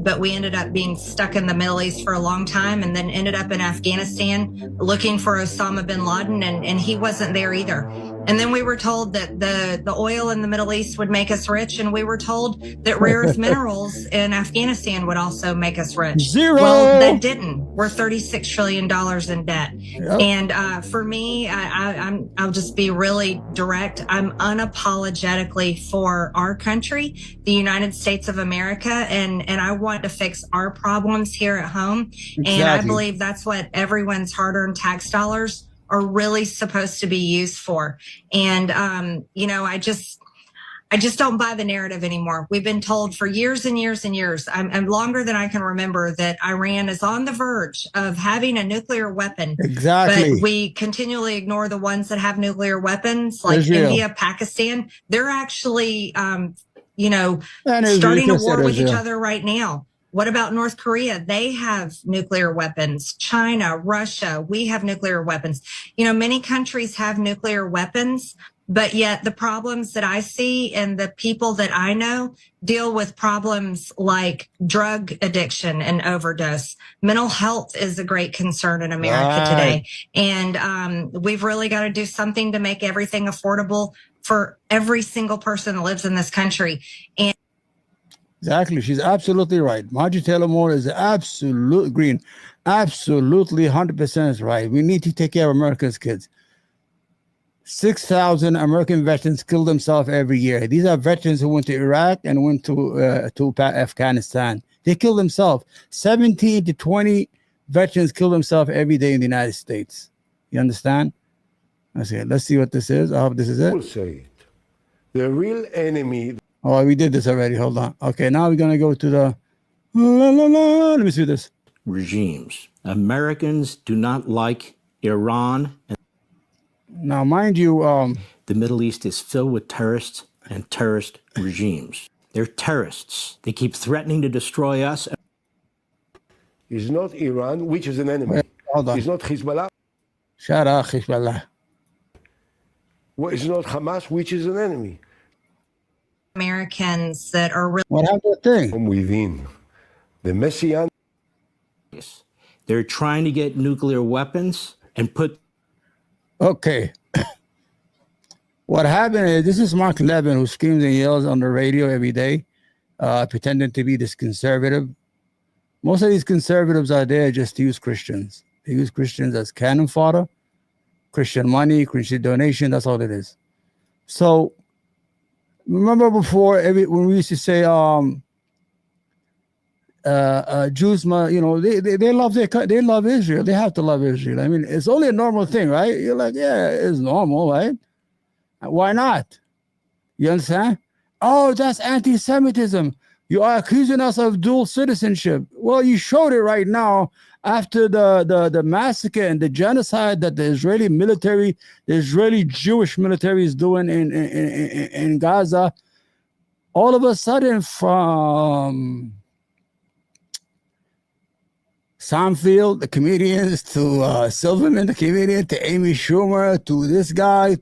but we ended up being stuck in the Middle East for a long time, and then ended up in Afghanistan looking for Osama bin Laden, and he wasn't there either. And then we were told that the oil in the Middle East would make us rich, and we were told that rare earth minerals in Afghanistan would also make us rich. Zero. Well, that didn't. We're $36 trillion in debt. Yep. And for me, I'll just be really direct. I'm unapologetically for our country, the United States of America, and I want to fix our problems here at home. Exactly. And I believe that's what everyone's hard-earned tax dollars are really supposed to be used for. And, I just don't buy the narrative anymore. We've been told for years and years and years, I'm longer than I can remember, that Iran is on the verge of having a nuclear weapon. Exactly. But we continually ignore the ones that have nuclear weapons, like Israel. India, Pakistan. They're actually, starting a war with each other right now. What about North Korea? They have nuclear weapons. China, Russia, we have nuclear weapons. Many countries have nuclear weapons, but yet the problems that I see and the people that I know deal with problems like drug addiction and overdose. Mental health is a great concern in America today. And we've really got to do something to make everything affordable for every single person that lives in this country. And Exactly. She's absolutely right. Marjorie Taylor Moore is absolutely green. Absolutely 100% is right. We need to take care of America's kids. 6,000 American veterans kill themselves every year. These are veterans who went to Iraq and went to Afghanistan. They kill themselves. 17 to 20 veterans kill themselves every day in the United States. You understand? Let's see what this is. I hope this is it. I will say it. The real enemy. Oh, we did this already. Hold on. Okay, now we're going to go to the... Let me see this. Regimes. Americans do not like Iran. Now, mind you... the Middle East is filled with terrorists and terrorist regimes. They're terrorists. They keep threatening to destroy us. It's not Iran, which is an enemy. Wait, hold on. It's not Hezbollah. Shut up, Hezbollah. Well, it's not Hamas, which is an enemy. Americans that are really... What happened to the thing? From within. The Messianic. They're trying to get nuclear weapons and put... Okay. What happened is, this is Mark Levin, who screams and yells on the radio every day, pretending to be this conservative. Most of these conservatives are there just to use Christians. They use Christians as cannon fodder, Christian money, Christian donation. That's all it is. So remember before, when we used to say Jews, they love they love Israel. They have to love Israel. I mean, it's only a normal thing, right? You're like, yeah, it's normal, right? Why not? You understand? Oh, that's anti-Semitism. You are accusing us of dual citizenship. Well, you showed it right now after the massacre and the genocide that the Israeli military, the Israeli Jewish military is doing in Gaza. All of a sudden, from Seinfeld, the comedians, to Silverman, the comedian, to Amy Schumer, to this guy,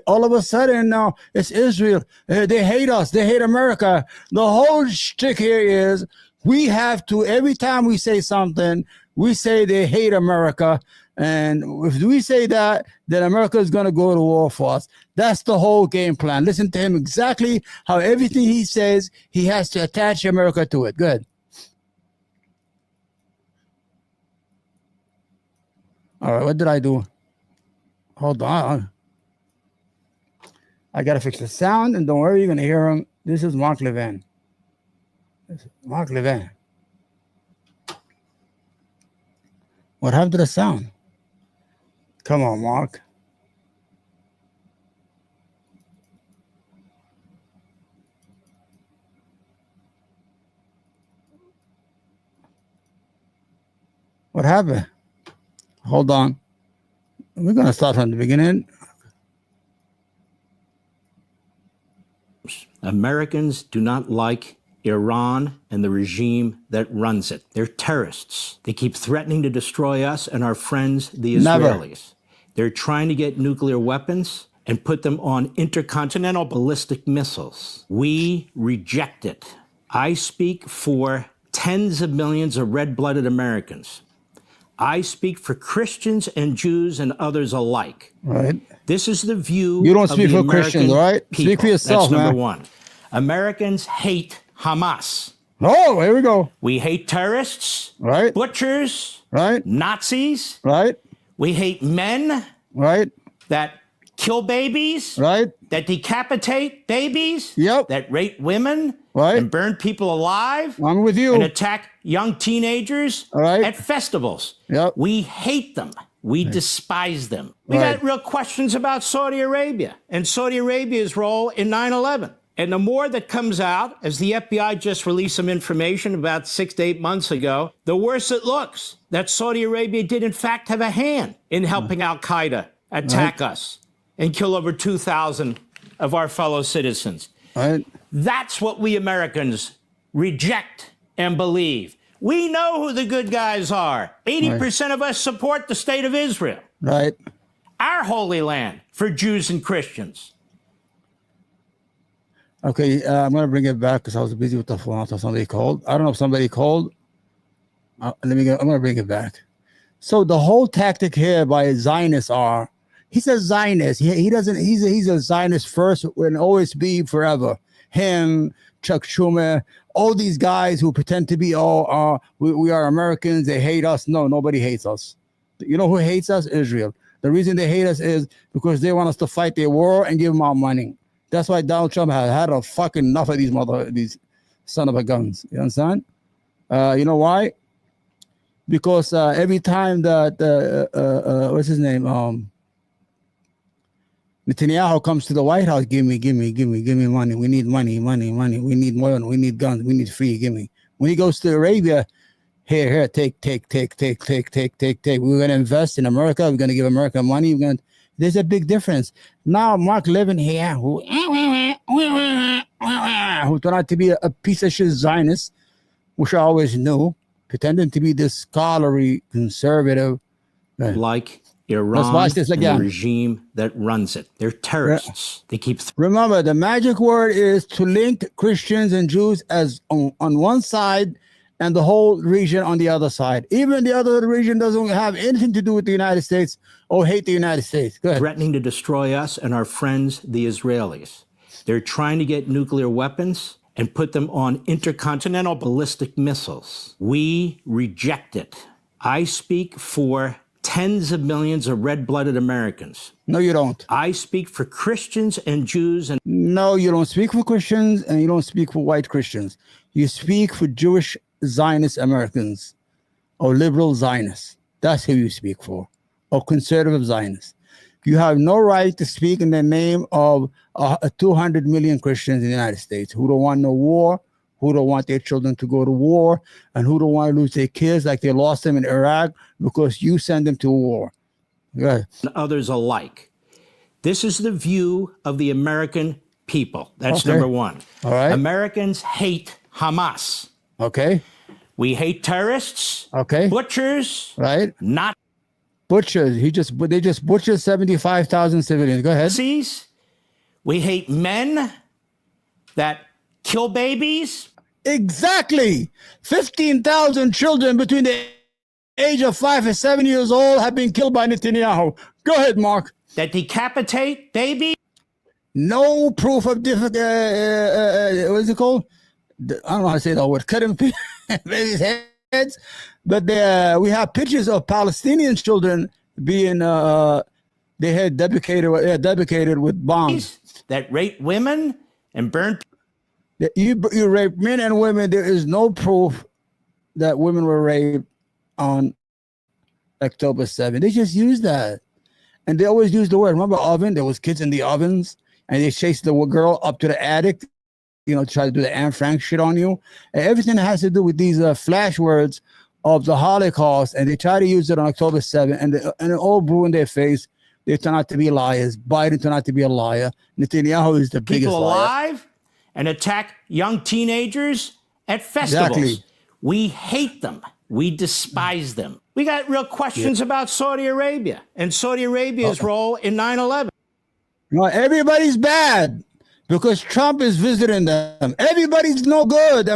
all of a sudden now it's Israel. They hate us. They hate America. The whole shtick here is we have to, every time we say something, we say they hate America. And if we say that, then America is going to go to war for us. That's the whole game plan. Listen to him exactly how everything he says, he has to attach America to it. Good. All right, what did I do? Hold on. I got to fix the sound, and don't worry, you're going to hear him. This is Mark Levin. Mark Levin. What happened to the sound? Come on, Mark. What happened? Hold on. We're going to start from the beginning. Americans do not like Iran and the regime that runs it. They're terrorists. They keep threatening to destroy us and our friends, the Israelis. Never. They're trying to get nuclear weapons and put them on intercontinental ballistic missiles. We reject it. I speak for tens of millions of red-blooded Americans. I speak for Christians and Jews and others alike. Right. This is the view You don't of speak the for American Christians, right? people. Speak for yourself, That's number man. one. Americans hate Hamas. Oh, here we go. We hate terrorists, right? Butchers, right? Nazis, right? We hate men, right? That kill babies, right? That decapitate babies, yep. That rape women, right? And burn people alive. I'm with you. And attack young teenagers at festivals. Yep. We hate them. We despise them. We got real questions about Saudi Arabia and Saudi Arabia's role in 9/11. And the more that comes out, as the FBI just released some information about 6 to 8 months ago, the worse it looks that Saudi Arabia did in fact have a hand in helping al-Qaeda attack us and kill over 2,000 of our fellow citizens. Right. That's what we Americans reject and believe. We know who the good guys are. 80% of us support the state of Israel. Right. Our holy land for Jews and Christians. Okay, I'm going to bring it back because I was busy with the phone. So somebody called. I don't know if somebody called. I'm going to bring it back. So the whole tactic here by Zionists are, he's a Zionist. He doesn't. He's a Zionist first and always be forever. Him, Chuck Schumer, all these guys who pretend to be we are Americans. They hate us. No, nobody hates us. You know who hates us? Israel. The reason they hate us is because they want us to fight their war and give them our money. That's why Donald Trump has had a fucking enough of these son of a guns. You understand? You know why? Because every time that what's his name? Netanyahu comes to the White House, give me money. We need money. We need more. We need guns. We need free. Give me. When he goes to Arabia, here, take. We're gonna invest in America. We're gonna give America money. There's a big difference. Now, Mark Levin here, who turned out to be a piece of shit Zionist, which I always knew, pretending to be this scholarly conservative. Like Iran Let's watch this again. And the regime that runs it. They're terrorists. They keep... Remember, the magic word is to link Christians and Jews as on one side and the whole region on the other side. Even the other region doesn't have anything to do with the United States or hate the United States. Go ahead. Threatening to destroy us and our friends, the Israelis. They're trying to get nuclear weapons and put them on intercontinental ballistic missiles. We reject it. I speak for tens of millions of red-blooded Americans. No, you don't. I speak for Christians and Jews and... No, you don't speak for Christians and you don't speak for white Christians. You speak for Jewish Zionist Americans or liberal Zionists. That's who you speak for, or conservative Zionists. You have no right to speak in the name of 200 million Christians in the United States who don't want no war, who don't want their children to go to war, and who don't want to lose their kids like they lost them in Iraq because you send them to war. Right. Others alike. This is the view of the American people. That's Okay. number one. All right. Americans hate Hamas. Okay. We hate terrorists, Okay. butchers, Right. not Butchers. They just butchered 75,000 civilians. Go ahead. Nazis. We hate men that kill babies. Exactly. 15,000 children between the age of 5 and 7 years old have been killed by Netanyahu. Go ahead, Mark. That decapitate babies. No proof of what is it called? I don't know how to say that word. Cutting babies' heads. But we have pictures of Palestinian children being they had dedicated with bombs That rape women and burn. You rape men and women. There is no proof that women were raped on October 7th. They just use that. And they always use the word. Remember oven? There was kids in the ovens and they chased the girl up to the attic, to try to do the Anne Frank shit on you. And everything has to do with these flash words of the Holocaust, and they try to use it on October 7th, and it all blew in their face. They turn out to be liars. Biden turned out to be a liar. Netanyahu is the biggest People liar. alive and attack young teenagers at festivals. Exactly. We hate them. We despise them. We got real questions about Saudi Arabia and Saudi Arabia's role in 9/11. No, everybody's bad because Trump is visiting them. Everybody's no good.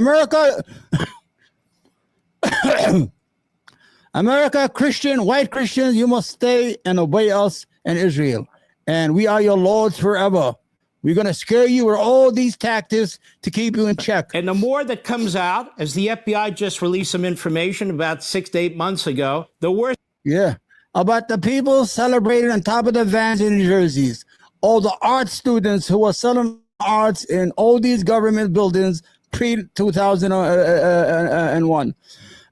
America, Christian, white Christians, you must stay and obey us and Israel. And we are your lords forever. We're going to scare you with all these tactics to keep you in check. And the more that comes out, as the FBI just released some information about 6 to 8 months ago, the worse. Yeah. About the people celebrating on top of the vans in New Jerseys. All the art students who are selling arts in all these government buildings pre-2001.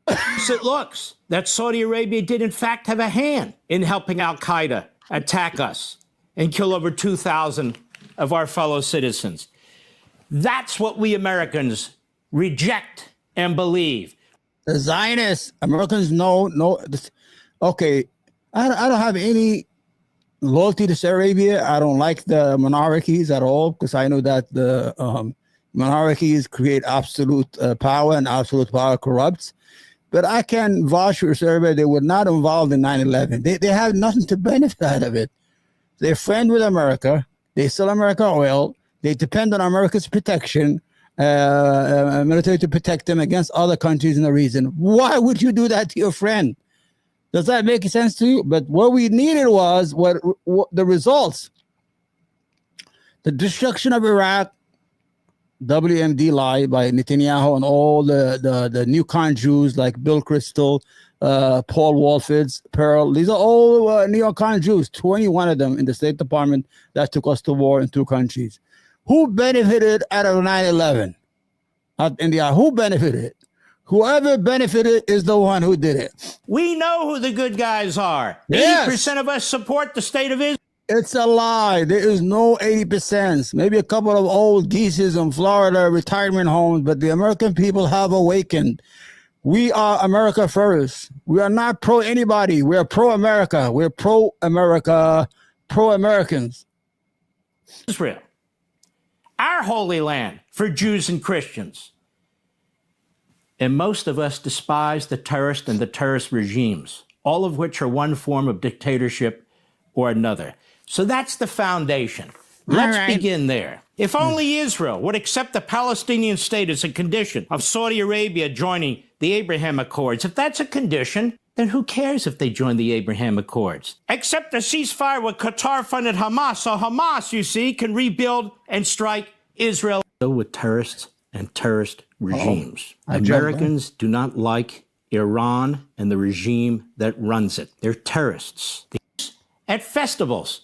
It looks that Saudi Arabia did in fact have a hand in helping Al-Qaeda attack us and kill over 2,000 of our fellow citizens. That's what we Americans reject and believe. The Zionists, Americans know. Okay, I don't have any loyalty to Saudi Arabia. I don't like the monarchies at all because I know that the monarchies create absolute power, and absolute power corrupts. But I can vouch for Saudi Arabia. They were not involved in 9/11. They have nothing to benefit out of it. They're friends with America. They sell America oil. They depend on America's protection, military to protect them against other countries in the region. Why would you do that to your friend? Does that make sense to you? But what we needed was what the results. The destruction of Iraq, WMD lie by Netanyahu and all the neocon Jews like Bill Kristol, Paul Wolfowitz, Pearl. These are all neocon Jews, 21 of them in the State Department that took us to war in 2 countries. Who benefited out of 9/11? India, who benefited? Whoever benefited is the one who did it. We know who the good guys are. Yes. 80% of us support the state of Israel. It's a lie. There is no 80%. Maybe a couple of old geezers in Florida retirement homes, but the American people have awakened. We are America first. We are not pro anybody. We are pro America. We're pro America, pro Americans. Israel, our holy land for Jews and Christians. And most of us despise the terrorist and the terrorist regimes, all of which are one form of dictatorship or another. So that's the foundation. Let's begin there. If only Israel would accept the Palestinian state as a condition of Saudi Arabia joining the Abraham Accords, if that's a condition, then who cares if they join the Abraham Accords? Accept a ceasefire with Qatar-funded Hamas, so Hamas, you see, can rebuild and strike Israel. With terrorists and terrorist regimes. Americans do not like Iran and the regime that runs it. They're terrorists. At festivals,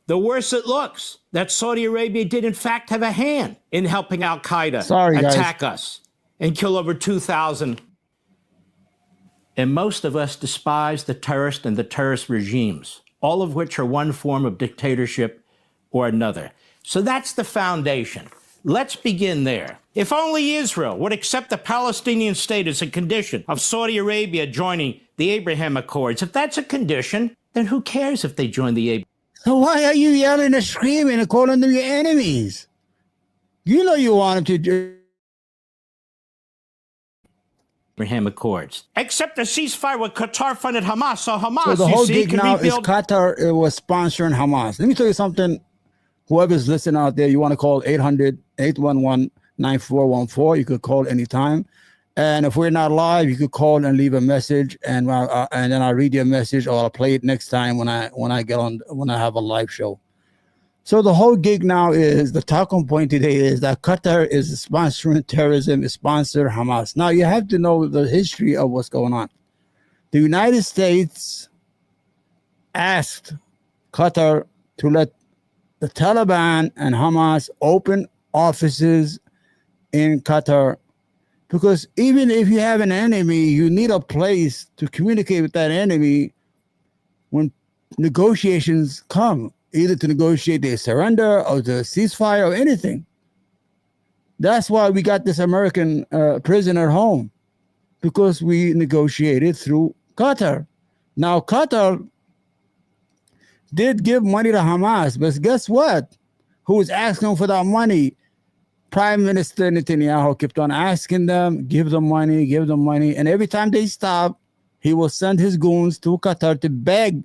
the worse it looks that Saudi Arabia did in fact have a hand in helping Al-Qaeda attack us and kill over 2,000. And most of us despise the terrorist and the terrorist regimes, all of which are one form of dictatorship or another. So that's the foundation. Let's begin there. If only Israel would accept the Palestinian state as a condition of Saudi Arabia joining the Abraham Accords, if that's a condition, then who cares if they join the Abraham? So why are you yelling and screaming and calling them your enemies? You know you want them to do Abraham Accords. Except a ceasefire with Qatar-funded Hamas. So Hamas, so the whole gig can now rebuild. is Qatar was sponsoring Hamas. Let me tell you something. Whoever's listening out there, you want to call 800-811-9414. You could call anytime. And if we're not live, you could call and leave a message, and then I'll read your message, or I'll play it next time when I have a live show. So the whole gig now is, the talking point today is that Qatar is sponsoring terrorism, is sponsor Hamas. Now you have to know the history of what's going on. The United States asked Qatar to let the Taliban and Hamas open offices in Qatar, because even if you have an enemy, you need a place to communicate with that enemy when negotiations come, either to negotiate their surrender or the ceasefire or anything. That's why we got this American prisoner home, because we negotiated through Qatar. Now, Qatar did give money to Hamas, but guess what? Who was asking for that money? Prime Minister Netanyahu kept on asking them, give them money, give them money. And every time they stop, he will send his goons to Qatar to beg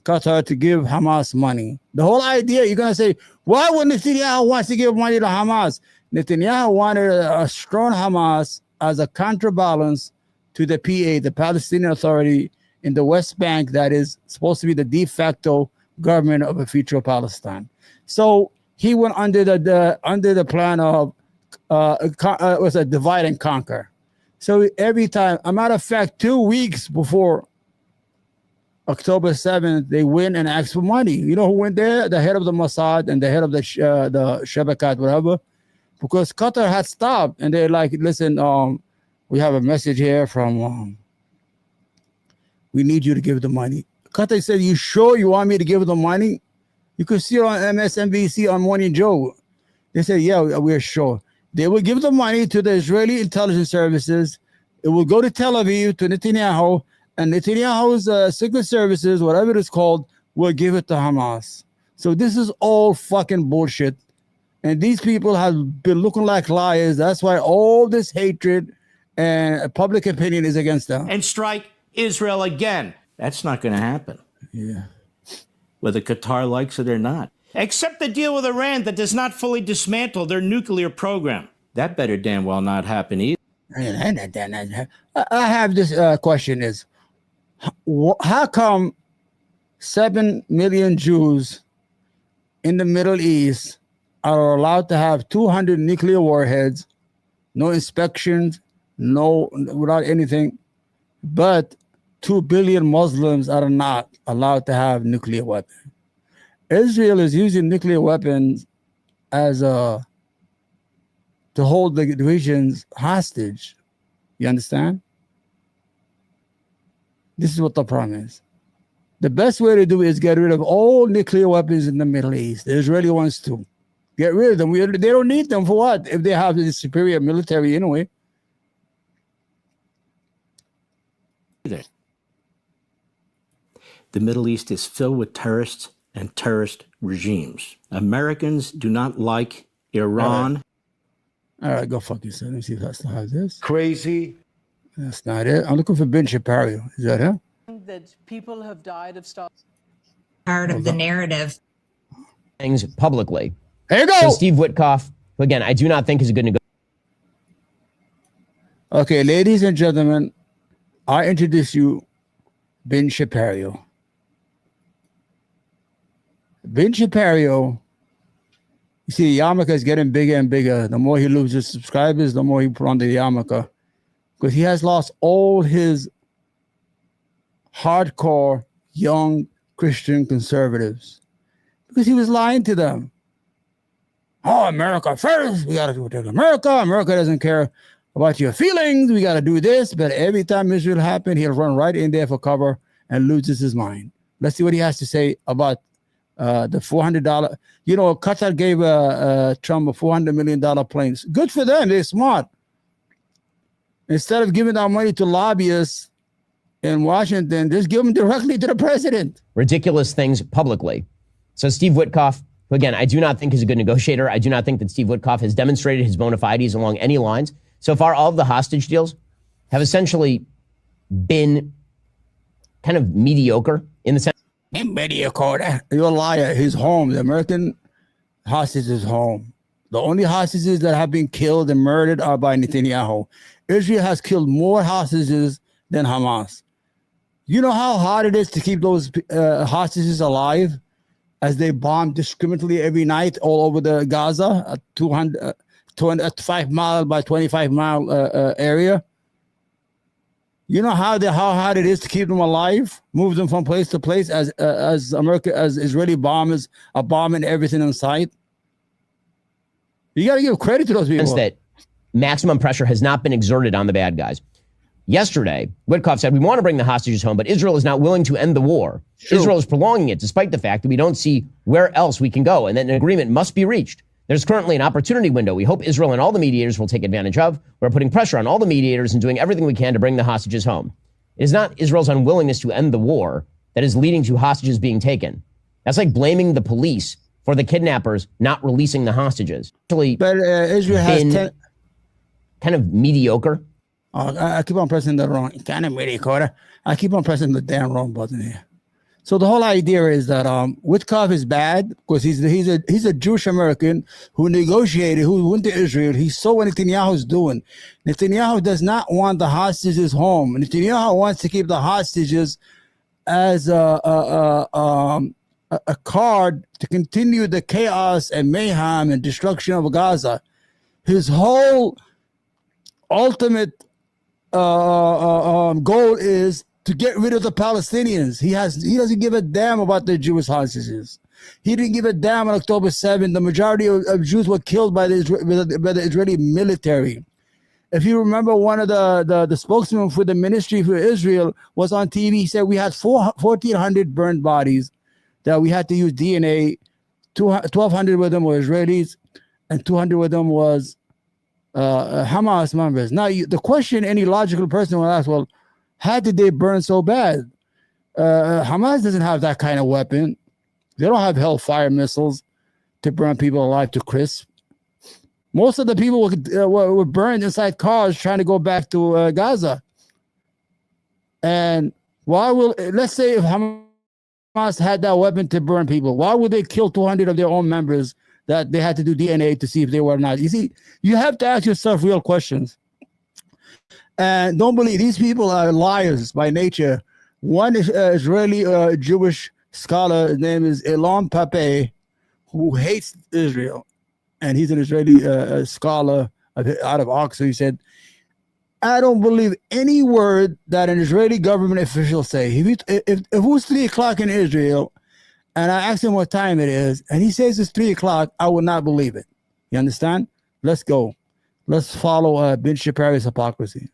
Qatar to give Hamas money. The whole idea, you're going to say, why would Netanyahu want to give money to Hamas? Netanyahu wanted a strong Hamas as a counterbalance to the PA, the Palestinian Authority in the West Bank, that is supposed to be the de facto government of a future Palestine. So he went under the plan of was a divide and conquer. So every time, a matter of fact, 2 weeks before October 7th, they went and asked for money. You know who went there? The head of the Mossad and the head of the Shabakat, whatever, because Qatar had stopped, and they're like, listen, we have a message here from, we need you to give the money. Qatar said, you sure you want me to give the money? You could see it on MSNBC on Morning Joe. They said, yeah, we're sure. They will give the money to the Israeli intelligence services. It will go to Tel Aviv, to Netanyahu, and Netanyahu's secret services, whatever it is called, will give it to Hamas. So this is all fucking bullshit. And these people have been looking like liars. That's why all this hatred and public opinion is against them. And strike Israel again. That's not going to happen. Yeah. Whether Qatar likes it or not. Except the deal with Iran that does not fully dismantle their nuclear program. That better damn well not happen either. I have this question is, how come 7 million Jews in the Middle East are allowed to have 200 nuclear warheads, no inspections, no, without anything, but 2 billion Muslims are not allowed to have nuclear weapons? Israel is using nuclear weapons as to hold the regions hostage. You understand? This is what the problem is. The best way to do it is get rid of all nuclear weapons in the Middle East. The Israeli wants to get rid of them. They don't need them for what? If they have the superior military anyway. The Middle East is filled with terrorists and terrorist regimes. Americans do not like Iran. All right, go fuck yourself. Let me see if I still have this. Crazy. That's not it. I'm looking for Ben Shapiro. Is that him? That people have died of stuff. Part of the narrative. Things publicly. There you go. So Steve Witkoff, again, I do not think is a good negotiator. Okay, ladies and gentlemen, I introduce you Ben Shapiro. Ben Shapiro, you see, the yarmulke is getting bigger and bigger. The more he loses subscribers, the more he put on the yarmulke. because he has lost all his hardcore young Christian conservatives because he was lying to them. Oh, America first. We got to protect America. America doesn't care about your feelings. We got to do this. But every time Israel happens, he'll run right in there for cover and loses his mind. Let's see what he has to say about the $400. You know, Qatar gave Trump a $400 million plane. Good for them. They're smart. Instead of giving that money to lobbyists in Washington, just give them directly to the president. Ridiculous things publicly. So Steve Witkoff, who again, I do not think is a good negotiator. I do not think that Steve Witkoff has demonstrated his bona fides along any lines. So far, all of the hostage deals have essentially been kind of mediocre in the sense. Mediocre. You're a liar. His home, the American hostages' home. The only hostages that have been killed and murdered are by Netanyahu. Israel has killed more hostages than Hamas. You know how hard it is to keep those hostages alive as they bomb discriminately every night all over the Gaza, a 5 mile by 25 mile area? You know how hard it is to keep them alive, move them from place to place as Israeli bombers are bombing everything in sight? You got to give credit to those people. That maximum pressure has not been exerted on the bad guys. Yesterday, Witkoff said, we want to bring the hostages home, but Israel is not willing to end the war. Sure. Israel is prolonging it, despite the fact that we don't see where else we can go, and that an agreement must be reached. There's currently an opportunity window we hope Israel and all the mediators will take advantage of. We're putting pressure on all the mediators and doing everything we can to bring the hostages home. It is not Israel's unwillingness to end the war that is leading to hostages being taken. That's like blaming the police for the kidnappers not releasing the hostages. Actually, but Israel has kind of mediocre. I keep on pressing the wrong, kind of mediocre. I keep on pressing the damn wrong button here. So the whole idea is that Witkoff is bad because he's a Jewish American who negotiated, who went to Israel. He saw what Netanyahu's doing. Netanyahu does not want the hostages home. Netanyahu wants to keep the hostages as a card to continue the chaos and mayhem and destruction of Gaza. His whole ultimate goal is to get rid of the Palestinians. He doesn't give a damn about the Jewish hostages. He didn't give a damn on October 7th. The majority of Jews were killed by the Israeli military. If you remember, one of the spokesmen for the Ministry for Israel was on TV. He said we had 1,400 burned bodies that we had to use DNA. 1,200 of them were Israelis, and 200 of them was Hamas members. Now, the question any logical person will ask, well, how did they burn so bad? Hamas doesn't have that kind of weapon. They don't have Hellfire missiles to burn people alive to crisp. Most of the people were burned inside cars trying to go back to Gaza. And let's say if Hamas had that weapon to burn people, why would they kill 200 of their own members that they had to do DNA to see if they were not? You see, you have to ask yourself real questions. And don't believe these people are liars by nature. One is Israeli Jewish scholar, his name is Elon Pape, who hates Israel. And he's an Israeli scholar out of Oxford. He said, I don't believe any word that an Israeli government official say. If it was 3 o'clock in Israel, and I asked him what time it is, and he says it's 3 o'clock, I would not believe it. You understand? Let's go. Let's follow Ben Shapira's hypocrisy.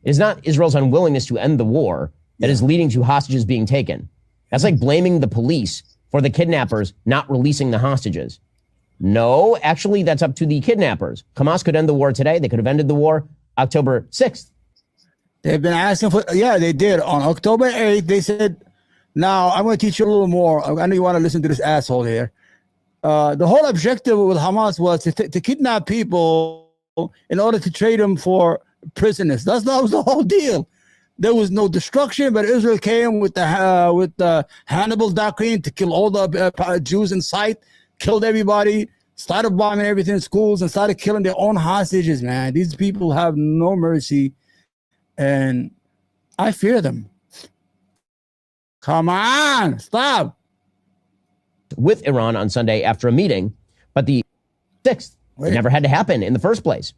It's not Israel's unwillingness to end the war that is leading to hostages being taken. That's like blaming the police for the kidnappers not releasing the hostages. No, actually, that's up to the kidnappers. Hamas could end the war today. They could have ended the war October 6th. They've been asking for, yeah, they did. On October 8th, they said, now I'm going to teach you a little more. I know you want to listen to this asshole here. The whole objective with Hamas was to kidnap people in order to trade them for prisoners. That was the whole deal. There was no destruction, but Israel came with the Hannibal doctrine to kill all the Jews in sight, killed everybody, started bombing everything in schools, and started killing their own hostages, man. These people have no mercy, and I fear them. Come on, stop. With Iran on Sunday after a meeting, but the 6th, it never had to happen in the first place.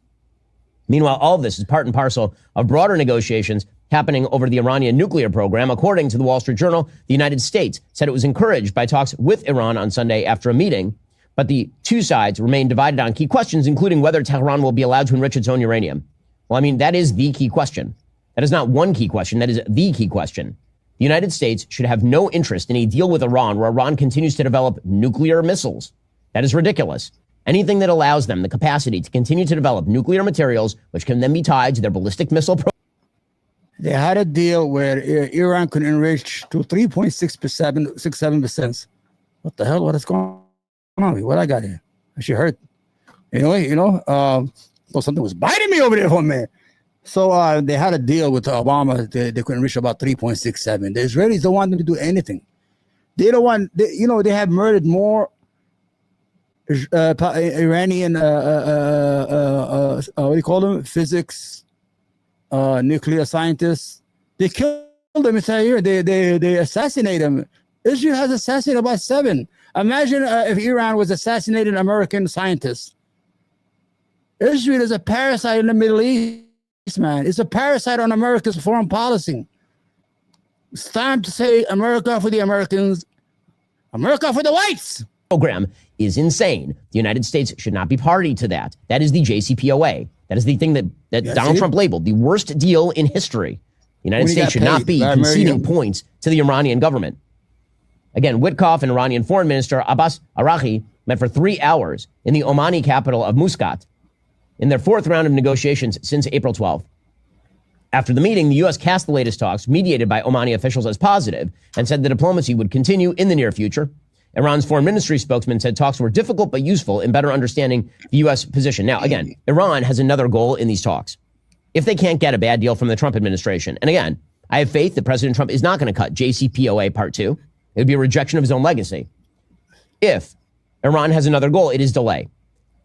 Meanwhile, all of this is part and parcel of broader negotiations happening over the Iranian nuclear program. According to the Wall Street Journal, the United States said it was encouraged by talks with Iran on Sunday after a meeting, but the two sides remain divided on key questions, including whether Tehran will be allowed to enrich its own uranium. Well, I mean, that is the key question. That is not one key question. That is the key question. The United States should have no interest in a deal with Iran where Iran continues to develop nuclear missiles. That is ridiculous. Anything that allows them the capacity to continue to develop nuclear materials, which can then be tied to their ballistic missile program. They had a deal where Iran could enrich to 3.67%. What the hell? What is going on? What I got here? I should hurt. Anyway, so something was biting me over there for a minute. So they had a deal with Obama. They could enrich about 3.67. The Israelis don't want them to do anything. They don't want, they have murdered more Iranian, what do you call them? Physics, nuclear scientists. They killed them inside here. They assassinate them. Israel has assassinated about 7. Imagine if Iran was assassinating American scientists. Israel is a parasite in the Middle East, man. It's a parasite on America's foreign policy. It's time to say America for the Americans, America for the whites. Program is insane. The United States should not be party to that. That is the JCPOA. That is the thing that Donald Trump labeled the worst deal in history. The United States should not be conceding points to the Iranian government. Again, Witkoff and Iranian Foreign Minister Abbas Araghchi met for 3 hours in the Omani capital of Muscat in their 4th round of negotiations since April 12th. After the meeting, the U.S. cast the latest talks, mediated by Omani officials, as positive and said the diplomacy would continue in the near future. Iran's foreign ministry spokesman said talks were difficult but useful in better understanding the U.S. position. Now, again, Iran has another goal in these talks. If they can't get a bad deal from the Trump administration, and again, I have faith that President Trump is not going to cut JCPOA Part 2. It would be a rejection of his own legacy. If Iran has another goal, it is delay.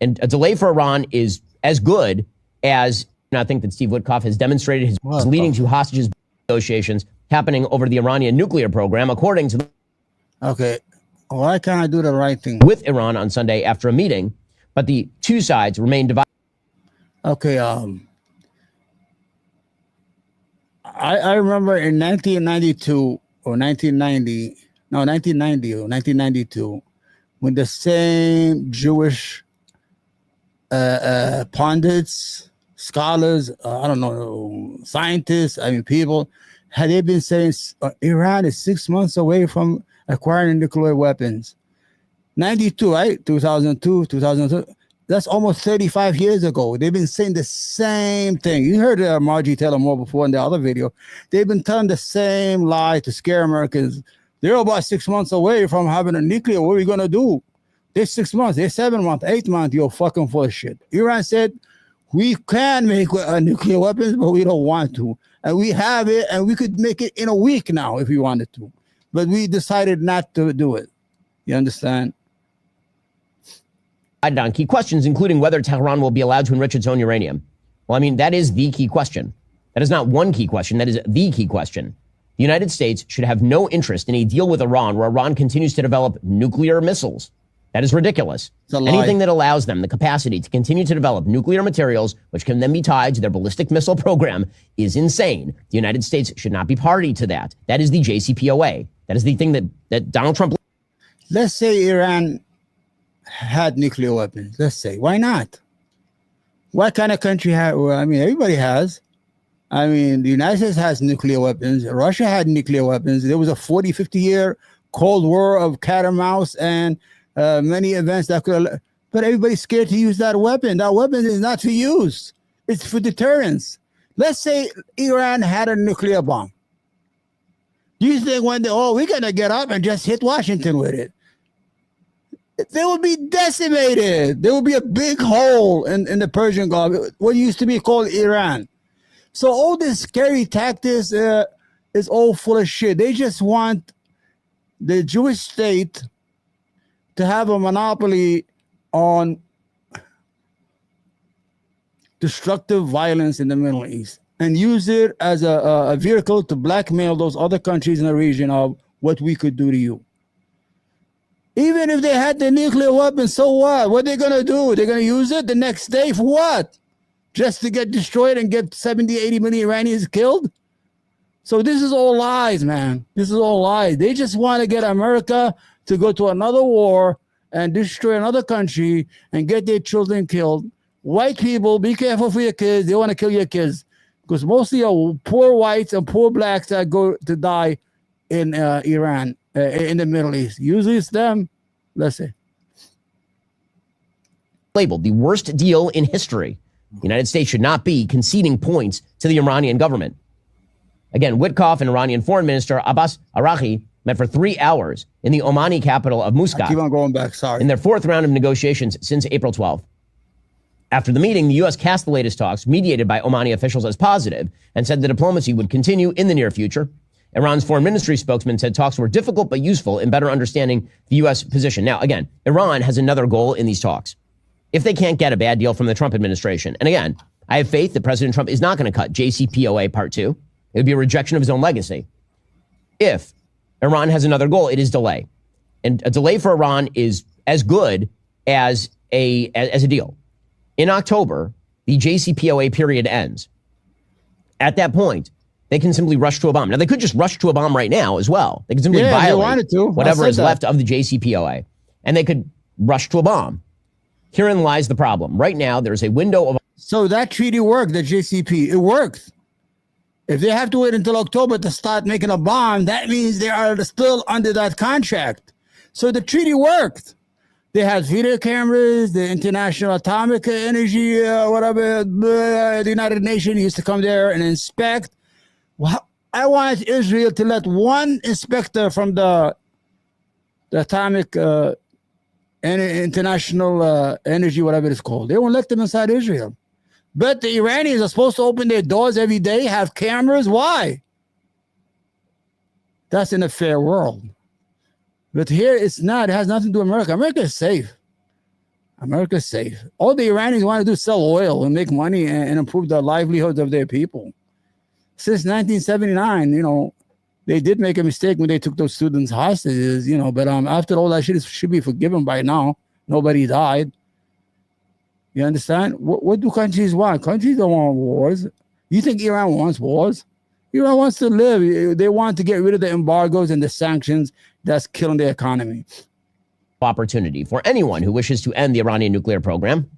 And a delay for Iran is as good as, I think that Steve Witkoff has demonstrated his leading to hostages negotiations happening over the Iranian nuclear program, according to the why can't I do the right thing? With Iran on Sunday after a meeting, but the two sides remain divided. I remember in 1992 or 1992, when the same Jewish pundits, scholars, I don't know, scientists, people, had they been saying Iran is 6 months away from acquiring nuclear weapons. 92, right? 2002, 2002. That's almost 35 years ago. They've been saying the same thing. You heard Margie Taylor Moore before in the other video. They've been telling the same lie to scare Americans. They're about 6 months away from having a nuclear. What are we going to do? They're 6 months. They're 7 months, 8 months. You're fucking full of shit. Iran said, we can make nuclear weapons, but we don't want to. And we have it, and we could make it in a week now if we wanted to. But we decided not to do it. You understand? On key questions, including whether Tehran will be allowed to enrich its own uranium. Well, I mean, that is the key question. That is not one key question. That is the key question. The United States should have no interest in a deal with Iran where Iran continues to develop nuclear missiles. That is ridiculous. Anything that allows them the capacity to continue to develop nuclear materials, which can then be tied to their ballistic missile program, is insane. The United States should not be party to that. That is the JCPOA. That is the thing that Donald Trump... Let's say Iran had nuclear weapons. Let's say. Why not? What kind of country have... everybody has. The United States has nuclear weapons. Russia had nuclear weapons. There was a 40, 50-year Cold War of cat and mouse and many events that could... But everybody's scared to use that weapon. That weapon is not to use. It's for deterrence. Let's say Iran had a nuclear bomb. Do you think when we're going to get up and just hit Washington with it? They will be decimated. There will be a big hole in the Persian Gulf, what used to be called Iran. So all this scary tactics is all full of shit. They just want the Jewish state to have a monopoly on destructive violence in the Middle East and use it as a vehicle to blackmail those other countries in the region of what we could do to you. Even if they had the nuclear weapons, so what? What are they going to do? They're going to use it the next day for what? just to get destroyed and get 70, 80 million Iranians killed? So this is all lies, man. This is all lies. They just want to get America to go to another war and destroy another country and get their children killed. White people, be careful for your kids. They want to kill your kids because mostly are poor whites and poor blacks that go to die in Iran, in the Middle East. Usually it's them. Let's say. Labeled the worst deal in history. The United States should not be conceding points to the Iranian government. Again, Witkoff and Iranian Foreign Minister Abbas Araghchi met for 3 hours in the Omani capital of Muscat. Keep on going back, sorry. In their fourth round of negotiations since April 12th. After the meeting, the U.S. cast the latest talks, mediated by Omani officials, as positive and said the diplomacy would continue in the near future. Iran's foreign ministry spokesman said talks were difficult but useful in better understanding the U.S. position. Now, again, Iran has another goal in these talks. If they can't get a bad deal from the Trump administration, and again, I have faith that President Trump is not going to cut JCPOA Part 2. It would be a rejection of his own legacy. If Iran has another goal, it is delay. And a delay for Iran is as good as a deal. In October, the JCPOA period ends. At that point, they can simply rush to a bomb. Now, they could just rush to a bomb right now as well. They could simply violate whatever is left of the JCPOA, and they could rush to a bomb. Herein lies the problem. Right now, there's a window of... So that treaty worked, the JCP. It worked. If they have to wait until October to start making a bomb, that means they are still under that contract. So the treaty worked. They had video cameras, the International Atomic Energy, the United Nations used to come there and inspect. Well, I want Israel to let one inspector from the Atomic International Energy, whatever it's called. They won't let them inside Israel. But the Iranians are supposed to open their doors every day, have cameras. Why? That's in a fair world. But here it's not. It has nothing to do with America. America is safe. America is safe. All the Iranians want to do is sell oil and make money and improve the livelihoods of their people. Since 1979, they did make a mistake when they took those students hostages, but after all that shit should be forgiven by now. Nobody died. You understand? What do countries want? Countries don't want wars. You think Iran wants wars? Iran wants to live. They want to get rid of the embargoes and the sanctions that's killing the economy. Opportunity for anyone who wishes to end the Iranian nuclear program.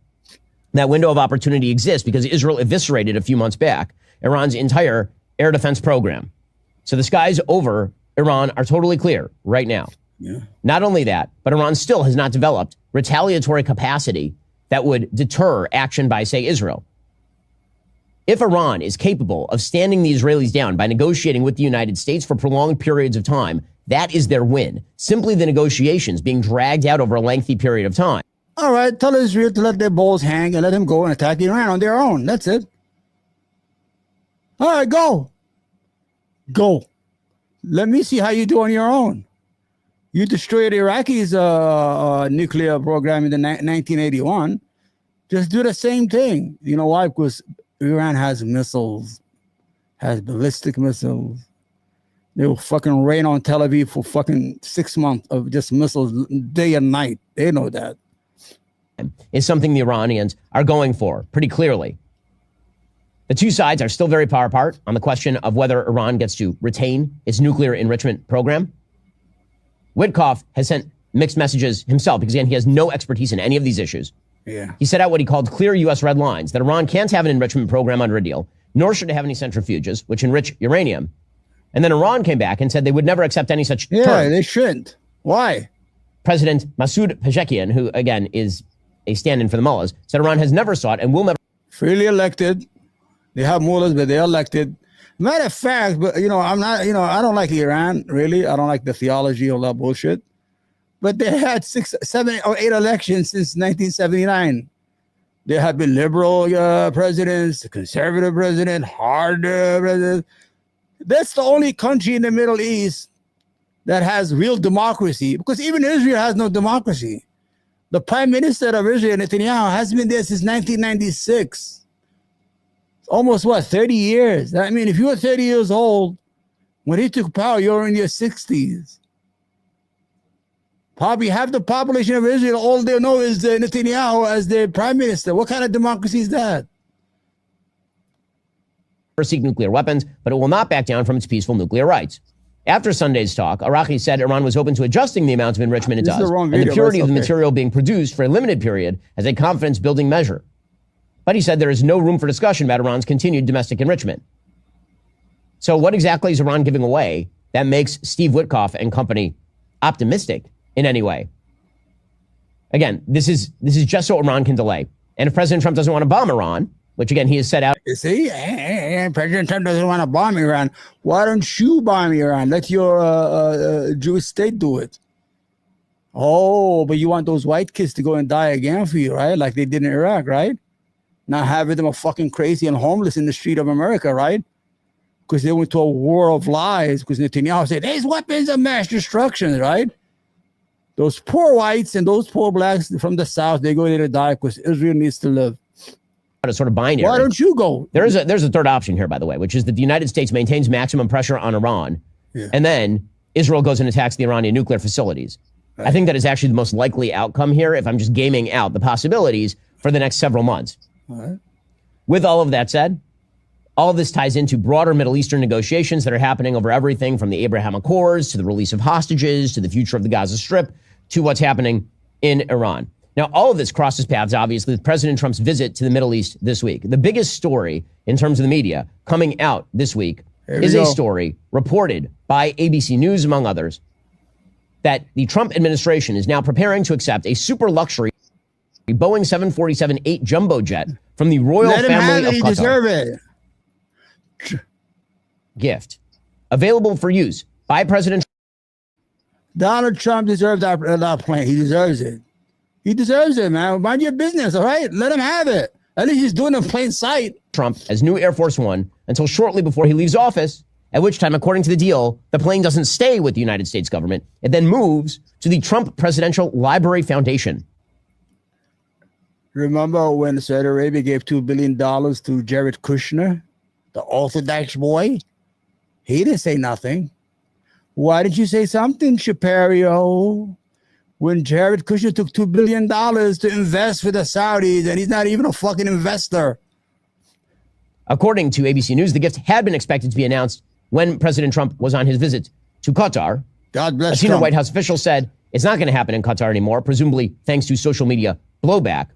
That window of opportunity exists because Israel eviscerated a few months back Iran's entire air defense program. So the skies over Iran are totally clear right now. Yeah. Not only that, but Iran still has not developed retaliatory capacity that would deter action by, say, Israel. If Iran is capable of standing the Israelis down by negotiating with the United States for prolonged periods of time, that is their win. Simply the negotiations being dragged out over a lengthy period of time. All right, tell Israel to let their balls hang and let them go and attack Iran on their own. That's it. All right, go. Go. Let me see how you do on your own. You destroyed Iraqi's nuclear program in the 1981. Just do the same thing. You know why? Because Iran has missiles, has ballistic missiles. They will fucking rain on Tel Aviv for fucking 6 months of just missiles day and night. They know that. Is something the Iranians are going for pretty clearly. The two sides are still very far apart on the question of whether Iran gets to retain its nuclear enrichment program. Witkoff has sent mixed messages himself because, again, he has no expertise in any of these issues. Yeah. He set out what he called clear U.S. red lines, that Iran can't have an enrichment program under a deal, nor should it have any centrifuges, which enrich uranium. And then Iran came back and said they would never accept any such terms. Yeah, they shouldn't. Why? President Masoud Pezeshkian, who, again, is a stand-in for the mullahs, said Iran has never sought and will never... Freely elected. They have mullahs, but they're elected. Matter of fact, but I'm not, I don't like Iran, really. I don't like the theology, all that bullshit. But they had 6, 7, or 8 elections since 1979. There have been liberal presidents, conservative president, hard president. That's the only country in the Middle East that has real democracy, because even Israel has no democracy. The prime minister of Israel, Netanyahu, has been there since 1996. Almost 30 years. I mean, if you were 30 years old when he took power, you're in your 60s. Probably half the population of Israel, all they know is Netanyahu as their prime minister. What kind of democracy is that? seek nuclear weapons, but it will not back down from its peaceful nuclear rights. After Sunday's talk, Araki said Iran was open to adjusting the amount of enrichment it does and the purity of the material being produced for a limited period as a confidence-building measure. But he said there is no room for discussion about Iran's continued domestic enrichment. So what exactly is Iran giving away that makes Steve Witkoff and company optimistic in any way? Again, this is just so Iran can delay. And if President Trump doesn't want to bomb Iran, which again he has set out. You see, President Trump doesn't want to bomb Iran. Why don't you bomb Iran? Let your Jewish state do it. Oh, but you want those white kids to go and die again for you, right? Like they did in Iraq, right? Not having them fucking crazy and homeless in the street of America, right? Because they went to a war of lies. Because Netanyahu said, there's weapons of mass destruction, right? Those poor whites and those poor blacks from the South, they go there to die because Israel needs to live. A sort of binary. Why don't you go? There's a third option here, by the way, which is that the United States maintains maximum pressure on Iran, and then Israel goes and attacks the Iranian nuclear facilities. Right. I think that is actually the most likely outcome here if I'm just gaming out the possibilities for the next several months. Right. With all of that said, all of this ties into broader Middle Eastern negotiations that are happening over everything from the Abraham Accords to the release of hostages to the future of the Gaza Strip to what's happening in Iran. Now, all of this crosses paths, obviously, with President Trump's visit to the Middle East this week. The biggest story in terms of the media coming out this week is a story reported by ABC News, among others, that the Trump administration is now preparing to accept a super luxury Boeing 747-8 jumbo jet from the royal family of Qatar. Deserve it. Gift available for use by President Donald Trump deserves that plane. He deserves it. He deserves it, man. Mind your business, all right? Let him have it. At least he's doing it in plain sight. Trump as new Air Force One until shortly before he leaves office, at which time, according to the deal, the plane doesn't stay with the United States government. It then moves to the Trump Presidential Library Foundation. Remember when Saudi Arabia gave $2 billion to Jared Kushner, the Orthodox boy? He didn't say nothing. Why did you say something, Shapiro? When Jared Kushner took $2 billion to invest for the Saudis, and he's not even a fucking investor. According to ABC News, the gift had been expected to be announced when President Trump was on his visit to Qatar. God bless A senior Trump. White House official said it's not going to happen in Qatar anymore, presumably thanks to social media blowback.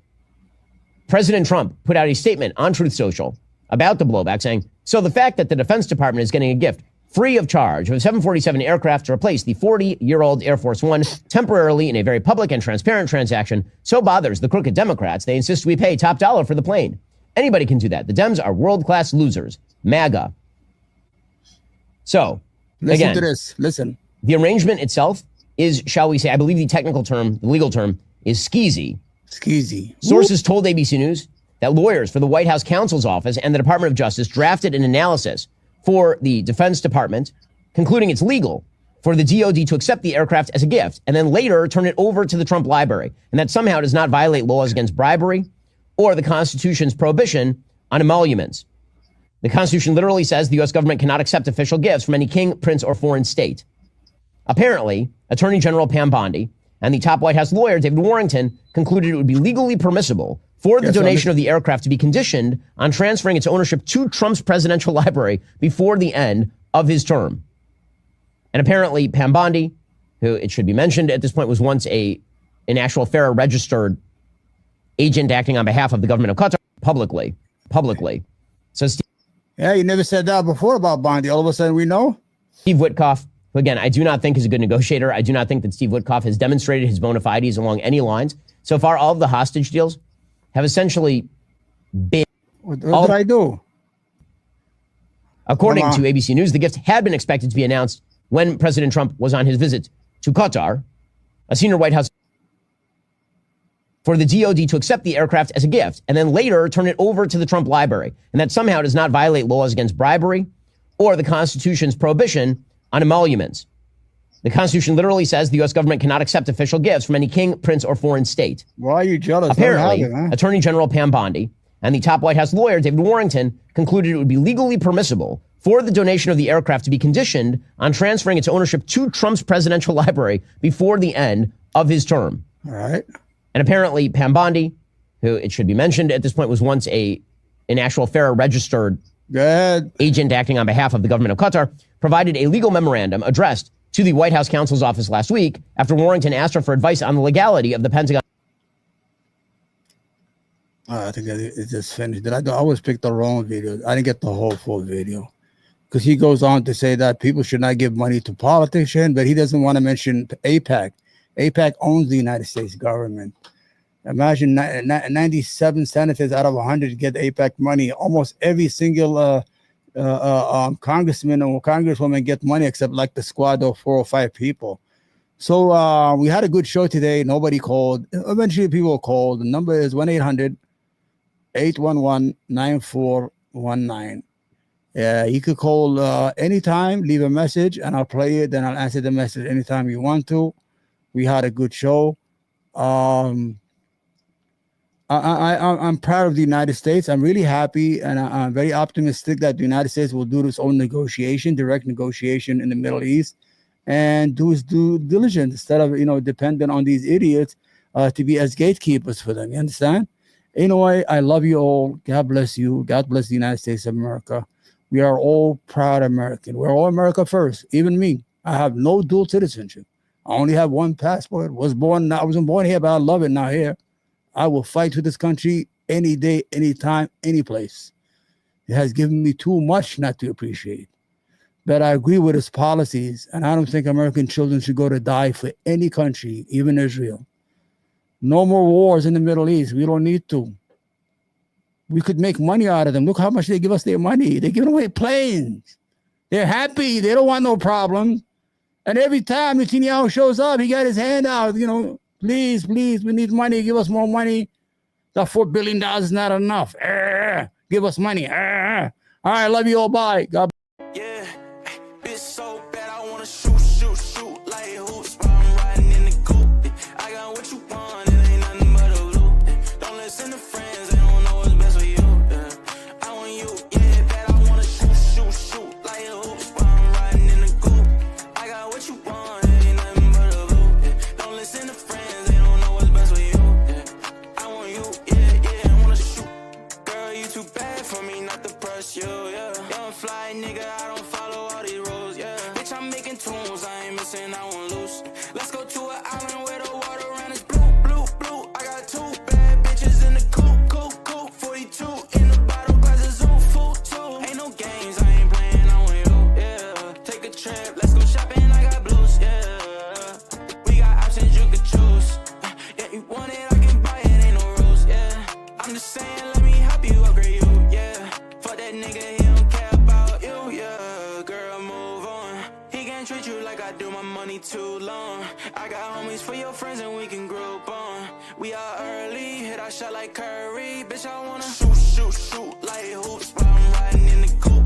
President Trump put out a statement on Truth Social about the blowback saying, so the fact that the Defense Department is getting a gift free of charge of a 747 aircraft to replace the 40-year-old Air Force One temporarily in a very public and transparent transaction so bothers the crooked Democrats, they insist we pay top dollar for the plane. Anybody can do that. The Dems are world-class losers. MAGA. So, listen to this. Listen. The arrangement itself is, shall we say, I believe the technical term, the legal term, is skeezy. Skeezy. Sources told ABC News that lawyers for the White House counsel's office and the Department of Justice drafted an analysis for the Defense Department, concluding it's legal for the DOD to accept the aircraft as a gift and then later turn it over to the Trump Library, and that somehow does not violate laws against bribery or the Constitution's prohibition on emoluments. The Constitution literally says the U.S. government cannot accept official gifts from any king, prince, or foreign state. Apparently, Attorney General Pam Bondi and the top White House lawyer, David Warrington, concluded it would be legally permissible for the donation of the aircraft to be conditioned on transferring its ownership to Trump's presidential library before the end of his term. And apparently Pam Bondi, who it should be mentioned at this point was once an actual FARA registered agent acting on behalf of the government of Qatar publicly. So yeah, you never said that before about Bondi. All of a sudden we know. Steve Witkoff, who again, I do not think is a good negotiator. I do not think that Steve Witkoff has demonstrated his bona fides along any lines. So far, all of the hostage deals have essentially been... What did I do? According to ABC News, the gift had been expected to be announced when President Trump was on his visit to Qatar. A senior White House for the DOD to accept the aircraft as a gift and then later turn it over to the Trump Library, and that somehow does not violate laws against bribery or the Constitution's prohibition on emoluments. The Constitution literally says the U.S. government cannot accept official gifts from any king, prince, or foreign state. Why are you jealous? Apparently, Attorney General Pam Bondi and the top White House lawyer, David Warrington, concluded it would be legally permissible for the donation of the aircraft to be conditioned on transferring its ownership to Trump's presidential library before the end of his term. All right. And apparently Pam Bondi, who it should be mentioned at this point was once an actual FARA registered Go ahead. Agent acting on behalf of the government of Qatar provided a legal memorandum addressed to the White House counsel's office last week after Warrington asked her for advice on the legality of the Pentagon. I think it just finished. I always picked the wrong video. I didn't get the whole full video because he goes on to say that people should not give money to politicians, but he doesn't want to mention AIPAC. AIPAC owns the United States government. Imagine 97 senators out of 100 get AIPAC money. Almost every single congressman or congresswoman get money except like the squad of 4 or 5 people. So we had a good show today. Nobody called. Eventually people called. The number is 1-800-811-9419. You could call anytime, leave a message, and I'll play it. Then I'll answer the message anytime you want to. We had a good show. I'm proud of the United States. I'm really happy, and I'm very optimistic that the United States will do its own negotiation, direct negotiation in the Middle East, and do its due diligence instead of dependent on these idiots to be as gatekeepers for them. You understand? Anyway, I love you all. God bless you. God bless the United States of America. We are all proud American. We're all America first. Even me. I have no dual citizenship. I only have one passport. I wasn't born here, but I love it now here. I will fight for this country any day, anytime, any place. It has given me too much not to appreciate. But I agree with its policies, and I don't think American children should go to die for any country, even Israel. No more wars in the Middle East. We don't need to. We could make money out of them. Look how much they give us their money. They're giving away planes. They're happy. They don't want no problem. And every time Netanyahu shows up, he got his hand out, please, we need money. Give us more money. That $4 billion is not enough. Give us money. All right, love you all. Bye. God. Yeah, bitch so bad I wanna shoot like hoops while I'm riding in the coupe. I got what you want, it ain't nothing but a loop. Don't listen to friends, they don't know what's best for you. I want you, yeah, bad I wanna shoot like hoops while I'm riding in the coupe. I got what you want, it ain't nothing but a loop. Don't listen to friends, they don't know what's best for you. I want you, yeah, I wanna shoot. Girl, you too bad for me not to press you, yeah. Young fly nigga, I don't follow all these rules, yeah. Bitch, I'm making tunes, I ain't missing, I won't lose. Let's go to an island where the water around is blue. I got 2 bad bitches in the coop. 42 in the bottle, glasses on full too. Ain't no games, I ain't playing, I want you, yeah. Take a trip, let's go shopping, I got blues, yeah. We got options you could choose. Yeah, you want it, I can buy it, ain't no rules, yeah. I'm just saying, let me help you upgrade you, yeah. Fuck that nigga, he don't care about you, yeah. Girl, move on. He can't treat you like I do, my money too long. I got homies for your friends and we can group on. We are early, hit our shot like Curry. Bitch, I wanna shoot like hoops while I'm riding in the coupe.